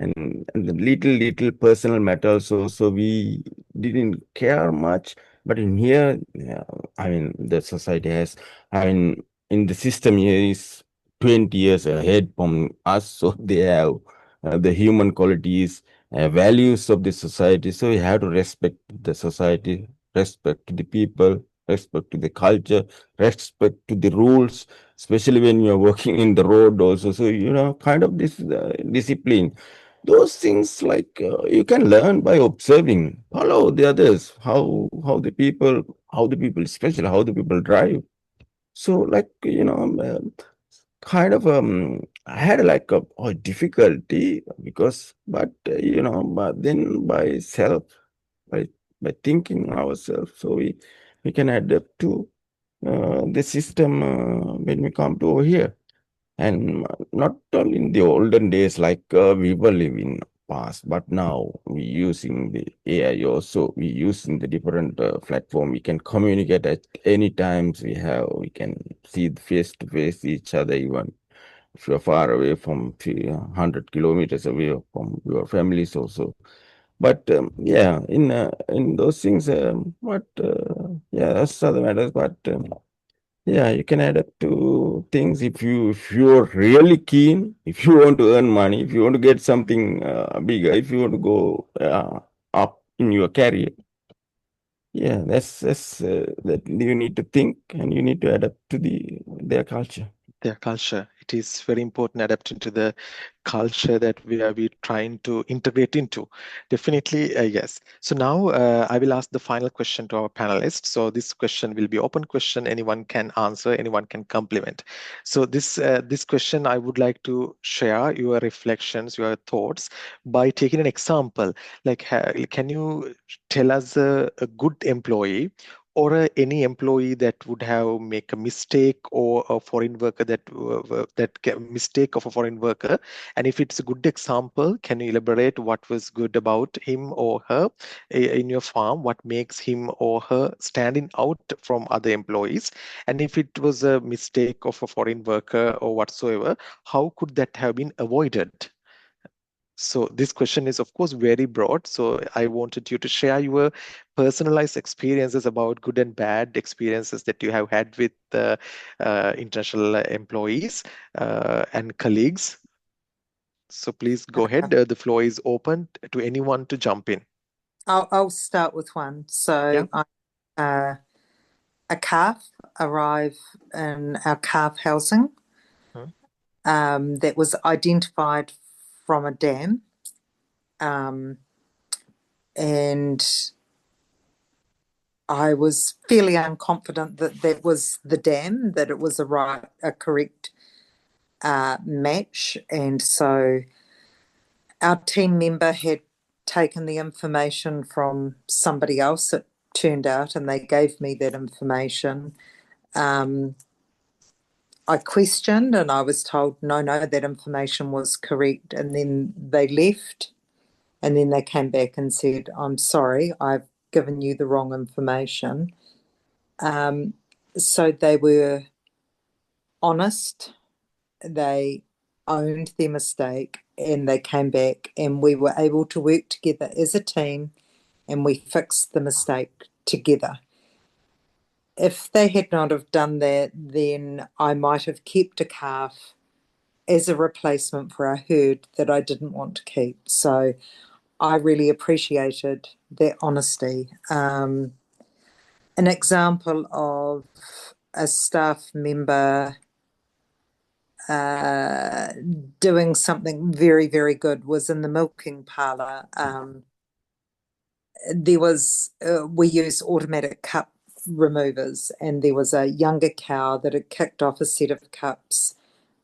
and the little personal matters. So we didn't care much. But in here, yeah, I mean, the society has, I mean, in the system here is 20 years ahead from us. So they have the human qualities, values of the society. So you have to respect the society, respect to the people, respect to the culture, respect to the rules, especially when you're working in the road also. So, kind of this discipline, those things like you can learn by observing, follow the others, how the people, especially how the people drive. So like kind of I had like a difficulty because but but then by self, by thinking ourselves, so we can adapt to the system when we come to over here. And not only in the olden days, like we were living past, but now we using the AI also. We using the different platform. We can communicate at any times we can see face to face each other, even if you're far away from 100 kilometers away from your families also. But yeah, in those things, what yeah, that's other matters. But yeah, you can adapt to things if you're really keen, if you want to earn money, if you want to get something bigger, if you want to go up in your career. Yeah, that's that you need to think and you need to adapt to their culture. Their culture. It is very important adapting to the culture that we trying to integrate into. Definitely, yes. So now I will ask the final question to our panelists. So this question will be open question. Anyone can answer. Anyone can complement. So this question, I would like to share your reflections, your thoughts by taking an example. Like, can you tell us a good employee or any employee that would have make a mistake or a foreign worker mistake of a foreign worker, and if it's a good example, can you elaborate what was good about him or her in your farm, what makes him or her standing out from other employees, and if it was a mistake of a foreign worker or whatsoever, how could that have been avoided? So this question is, of course, very broad. So I wanted you to share your personalized experiences about good and bad experiences that you have had with international employees and colleagues. So please go ahead. The floor is open to anyone to jump in. I'll start with one. Yeah. So a calf arrived in our calf housing Hmm. that was identified from a dam, and I was fairly unconfident that that was the dam, that it was a correct match, and so our team member had taken the information from somebody else, it turned out, and they gave me that information. I questioned and I was told, no, that information was correct. And then they left and then they came back and said, I'm sorry, I've given you the wrong information. So they were honest, they owned their mistake, and they came back and we were able to work together as a team and we fixed the mistake together. If they had not have done that, then I might have kept a calf as a replacement for a herd that I didn't want to keep. So I really appreciated their honesty. An example of a staff member doing something very, very good was in the milking parlour. There was, we use automatic cup removers, and there was a younger cow that had kicked off a set of cups,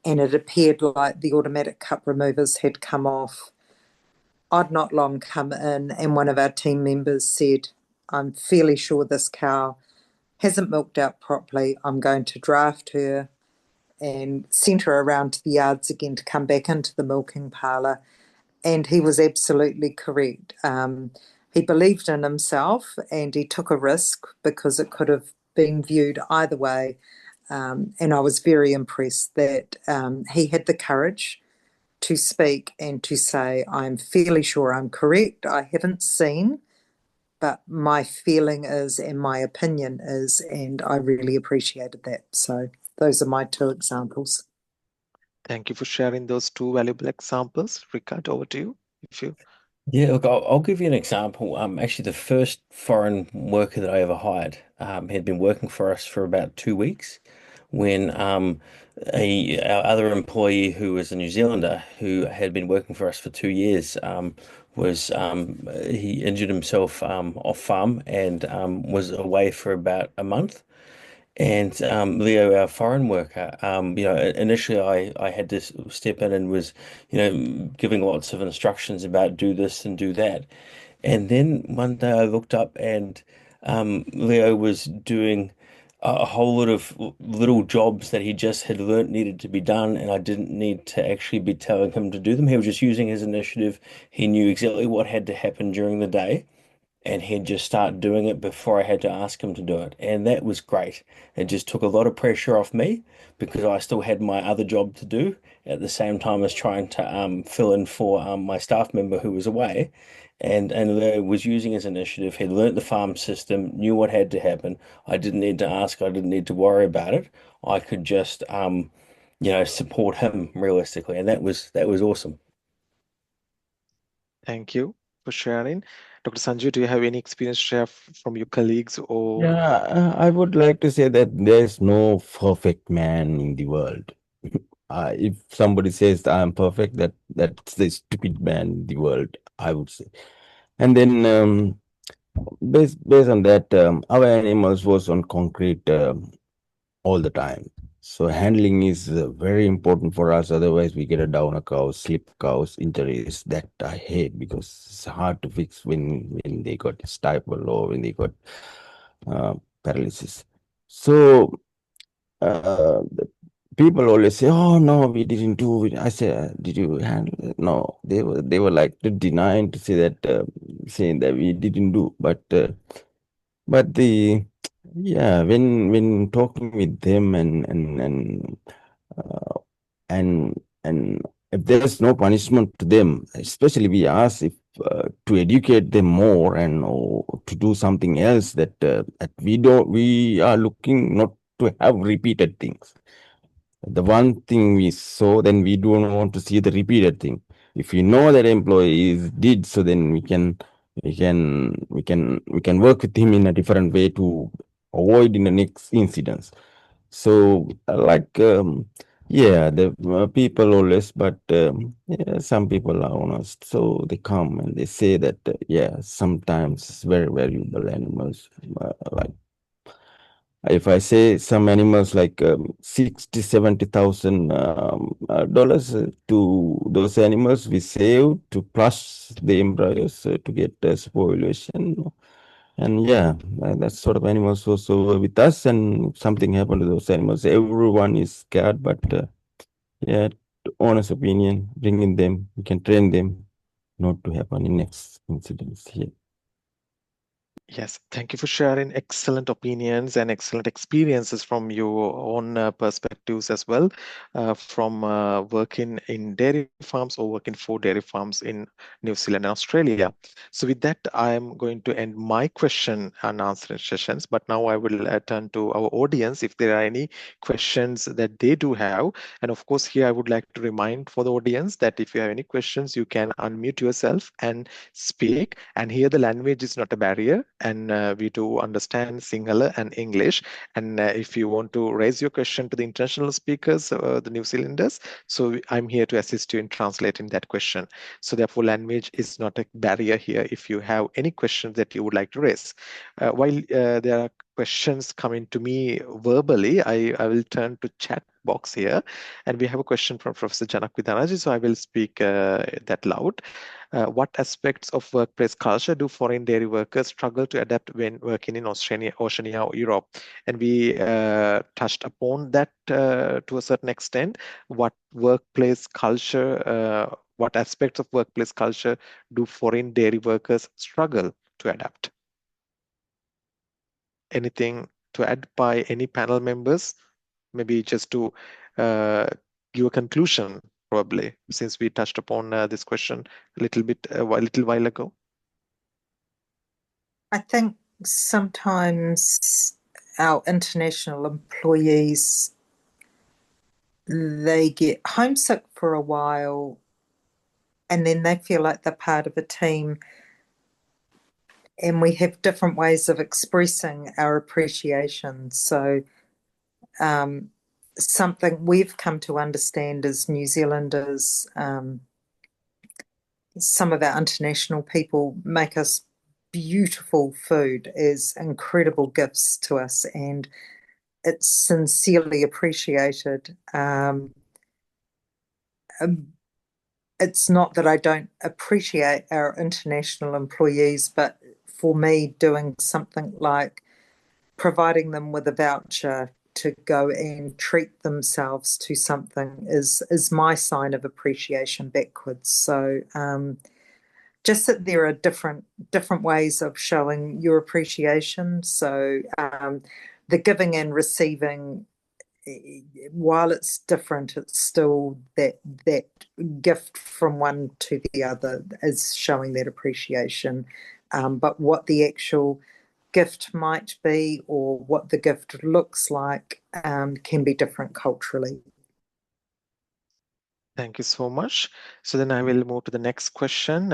and it appeared like the automatic cup removers had come off. I'd not long come in, and one of our team members said, I'm fairly sure this cow hasn't milked out properly. I'm going to draft her and sent her around to the yards again to come back into the milking parlour. And he was absolutely correct. He believed in himself and he took a risk because it could have been viewed either way. And I was very impressed that he had the courage to speak and to say, I'm fairly sure I'm correct. I haven't seen, but my feeling is and my opinion is, and I really appreciated that. So those are my two examples. Thank you for sharing those two valuable examples. Ricard, over to you. If you Yeah, look, I'll give you an example. Actually, the first foreign worker that I ever hired had been working for us for about 2 weeks when our other employee who was a New Zealander who had been working for us for 2 years was he injured himself off farm and was away for about a month. And Leo, our foreign worker, initially I had to step in and was, giving lots of instructions about do this and do that. And then one day I looked up and Leo was doing a whole lot of little jobs that he just had learnt needed to be done, and I didn't need to actually be telling him to do them. He was just using his initiative. He knew exactly what had to happen during the day and he'd just start doing it before I had to ask him to do it. And that was great. It just took a lot of pressure off me because I still had my other job to do at the same time as trying to fill in for my staff member who was away. And Leo was using his initiative. He'd learnt the farm system, knew what had to happen. I didn't need to ask. I didn't need to worry about it. I could just, support him realistically, and that was awesome. Thank you for sharing. Dr. Sanju, do you have any experience to share from your colleagues or Yeah, I would like to say that there's no perfect man in the world. If somebody says I'm perfect, that's the stupid man in the world, I would say. And then based on that, our animals was on concrete all the time. So handling is very important for us. Otherwise, we get a downer cows, slip cows, injuries that I hate because it's hard to fix when they got stifle or when they got paralysis. So the people always say, "Oh no, we didn't do it." I said, "Did you handle it?" No, they were like denying to say that, saying that we didn't do. But the yeah, when talking with them uh, and if there's no punishment to them, especially we ask if to educate them more and or to do something else that we are looking not to have repeated things. The one thing we saw, then we don't want to see the repeated thing. If we know that employees did, so then we can work with him in a different way to avoid in the next incidents. So Yeah, the people always, but yeah, some people are honest, so they come and they say that yeah, sometimes it's very valuable animals. Like if I say some animals like 60, 70,000 dollars to those animals we save to plus the embryos to get spoliation. And yeah, that sort of animals also with us, and something happened to those animals. Everyone is scared, but yeah, honest opinion, bringing them, we can train them not to happen in next incidents here. Yes, thank you for sharing excellent opinions and excellent experiences from your own perspectives as well, from working in dairy farms or working for dairy farms in New Zealand and Australia. So, with that, I am going to end my question and answer sessions. But now I will turn to our audience if there are any questions that they do have. And of course, here I would like to remind for the audience that if you have any questions, you can unmute yourself and speak. And here the language is not a barrier, and we do understand Sinhala and English. And if you want to raise your question to the international speakers, the New Zealanders, so I'm here to assist you in translating that question. So therefore, language is not a barrier here if you have any questions that you would like to raise. While there are questions coming to me verbally, I will turn to chat box here, and we have a question from Professor Janak Vidanaji, so I will speak that loud. What aspects of workplace culture do foreign dairy workers struggle to adapt when working in Oceania or Europe? And we touched upon that to a certain extent. What workplace culture, what aspects of workplace culture do foreign dairy workers struggle to adapt? Anything to add by any panel members? Maybe just to uh, give a conclusion, probably, since we touched upon this question a little bit, a little while ago. I think sometimes our international employees, they get homesick for a while and then they feel like they're part of a team, and we have different ways of expressing our appreciation. So something we've come to understand as New Zealanders, some of our international people make us beautiful food as incredible gifts to us, and it's sincerely appreciated. It's not that I don't appreciate our international employees, but for me, doing something like providing them with a voucher to go and treat themselves to something is my sign of appreciation backwards. So just that there are different ways of showing your appreciation. So the giving and receiving, while it's different, it's still that gift from one to the other is showing that appreciation. But what the actual gift might be or what the gift looks like can be different culturally. Thank you so much. So then I will move to the next question.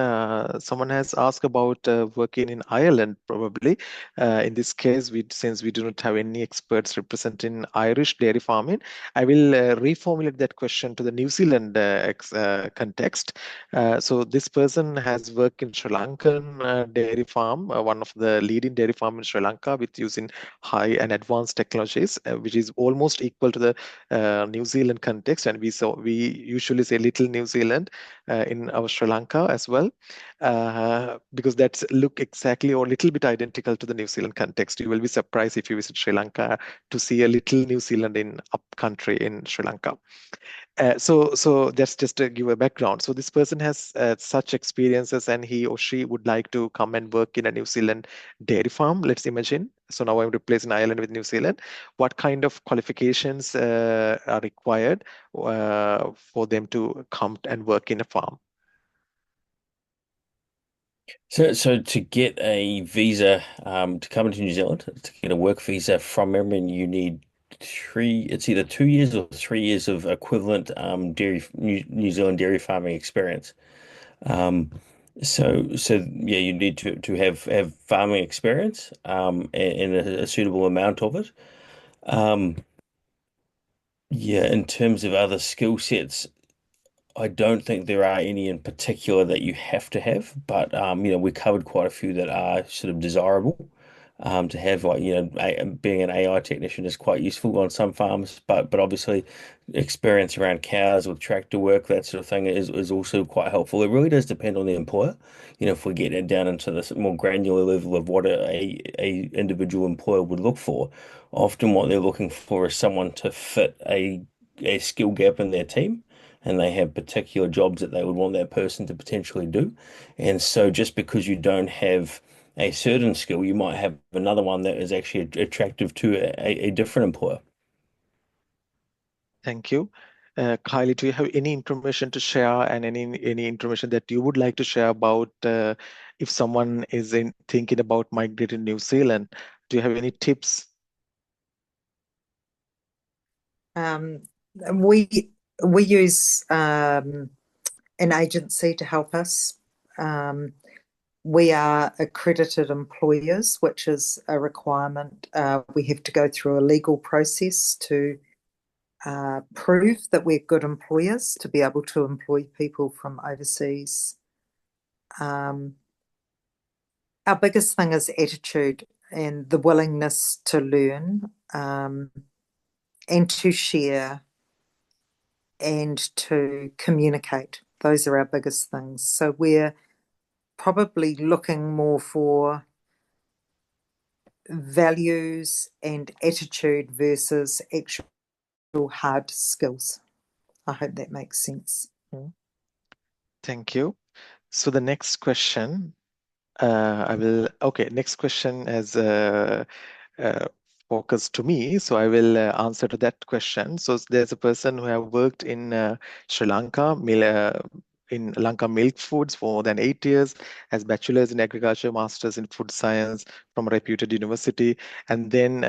Someone has asked about working in Ireland, probably. In this case, since we do not have any experts representing Irish dairy farming, I will reformulate that question to the New Zealand context. So this person has worked in Sri Lankan dairy farm, one of the leading dairy farm in Sri Lanka, with using high and advanced technologies, which is almost equal to the New Zealand context, and we usually say little New Zealand in our Sri Lanka as well, because that's look exactly or a little bit identical to the New Zealand context. You will be surprised if you visit Sri Lanka to see a little New Zealand in up country in Sri Lanka. So that's just to give a background. So this person has such experiences, and he or she would like to come and work in a New Zealand dairy farm. Let's imagine. So now I'm replacing Ireland with New Zealand. What kind of qualifications are required for them to come and work in a farm? So to get a visa to come into New Zealand, to get a work visa from memory, you need it's either 2 years or 3 years of equivalent New Zealand dairy farming experience. Um, so yeah, you need to have farming experience and a suitable amount of it. Um, Yeah, in terms of other skill sets, I don't think there are any in particular that you have to have, but we covered quite a few that are sort of desirable to have. Like, being an AI technician is quite useful on some farms, but obviously experience around cows with tractor work, that sort of thing is also quite helpful. It really does depend on the employer. If we get it down into this more granular level of what a individual employer would look for, often what they're looking for is someone to fit a skill gap in their team, and they have particular jobs that they would want that person to potentially do. And so just because you don't have a certain skill, you might have another one that is actually attractive to a different employer. Thank you. Kylie, do you have any information to share and any information that you would like to share about if someone is thinking about migrating to New Zealand? Do you have any tips? We use an agency to help us. We are accredited employers, which is a requirement. We have to go through a legal process to prove that we're good employers to be able to employ people from overseas. Our biggest thing is attitude and the willingness to learn and to share and to communicate. Those are our biggest things. So we're probably looking more for values and attitude versus actual hard skills. I hope that makes sense. Thank you. So the next question, next question is focused to me, so I will answer to that question. So there's a person who have worked in Sri Lanka, in Lanka Milk Foods for more than 8 years, has bachelor's in agriculture, master's in food science from a reputed university, and then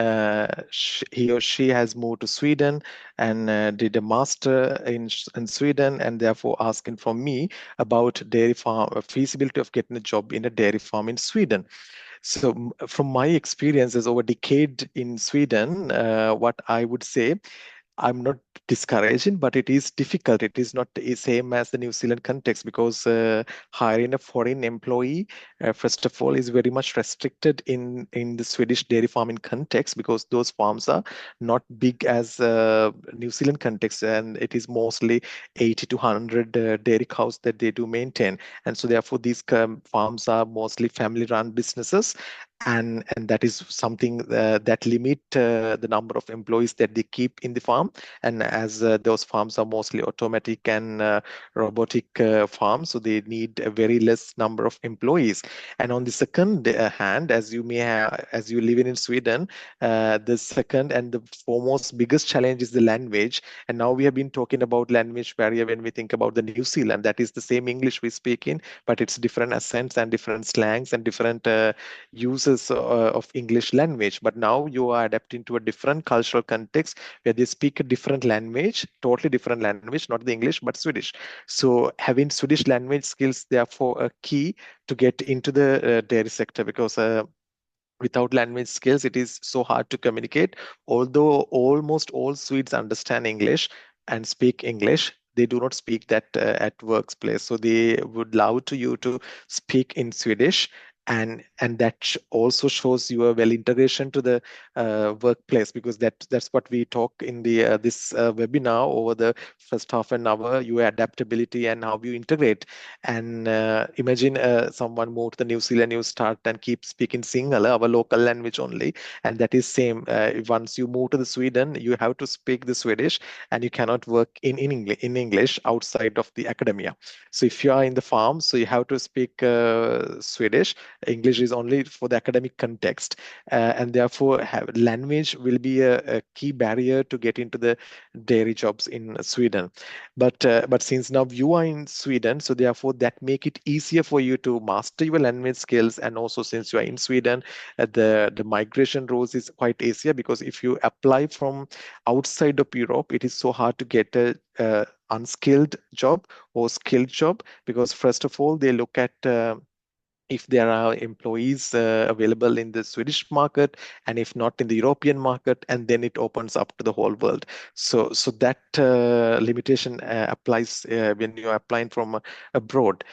he or she has moved to Sweden and did a master in Sweden, and therefore asking from me about dairy farm feasibility of getting a job in a dairy farm in Sweden. So from my experiences over a decade in Sweden, what I would say, I'm not discouraging, but it is difficult. It is not the same as the New Zealand context because hiring a foreign employee, first of all, is very much restricted in the Swedish dairy farming context because those farms are not big as New Zealand context, and it is mostly 80 to 100 dairy cows that they do maintain, and so therefore these farms are mostly family-run businesses, and that is something that limit the number of employees that they keep in the farm. And as those farms are mostly automatic and robotic farms, so they need a very less number of employees. And on the second hand, as you may have, as you live in Sweden, the second and the foremost biggest challenge is the language. And now we have been talking about language barrier when we think about the New Zealand. That is the same English we speak in, but it's different accents and different slangs and different uses of English language. But now you are adapting to a different cultural context where they speak a different language, totally different language, not the English, but Swedish. So having Swedish language skills, therefore, a key to get into the dairy sector because without language skills, it is so hard to communicate. Although almost all Swedes understand English and speak English, they do not speak that at workplace. So they would love to you to speak in Swedish, and that also shows your well integration to the workplace because that's what we talk in the this webinar over the first half an hour, your adaptability and how you integrate. And imagine someone move to the New Zealand, you start and keep speaking Sinhala, our local language only, and that is same. Once you move to the Sweden, you have to speak the Swedish, and you cannot work in English outside of the academia. So if you are in the farm, so you have to speak Swedish. English is only for the academic context, and therefore language will be a key barrier to get into the dairy jobs in Sweden. But since now you are in Sweden, so therefore that make it easier for you to master your language skills. And also since you are in Sweden, the migration rules is quite easier because if you apply from outside of Europe, it is so hard to get a unskilled job or skilled job because first of all they look at if there are employees available in the Swedish market, and if not in the European market, and then it opens up to the whole world. So that limitation applies when you are applying from abroad.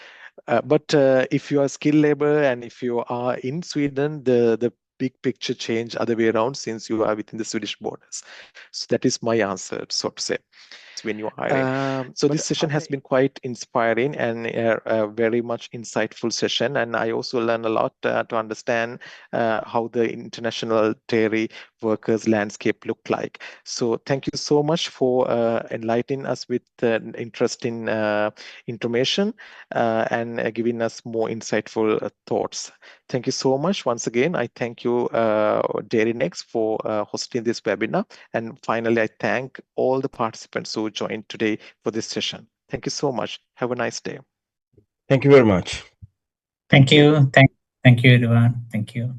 But if you are skilled labor and if you are in Sweden, the big picture change other way around, since you are within the Swedish borders. So that is my answer, so to say, when you are hiring. So this session has been quite inspiring and a very much insightful session. And I also learned a lot to understand how the international dairy workers landscape look like. So thank you so much for enlightening us with interesting information and giving us more insightful thoughts. Thank you so much. Once again, I thank you, DairyNex, for hosting this webinar. And finally, I thank all the participants who joined today for this session. Thank you so much. Have a nice day. Thank you very much. Thank you. Thank you, everyone. Thank you.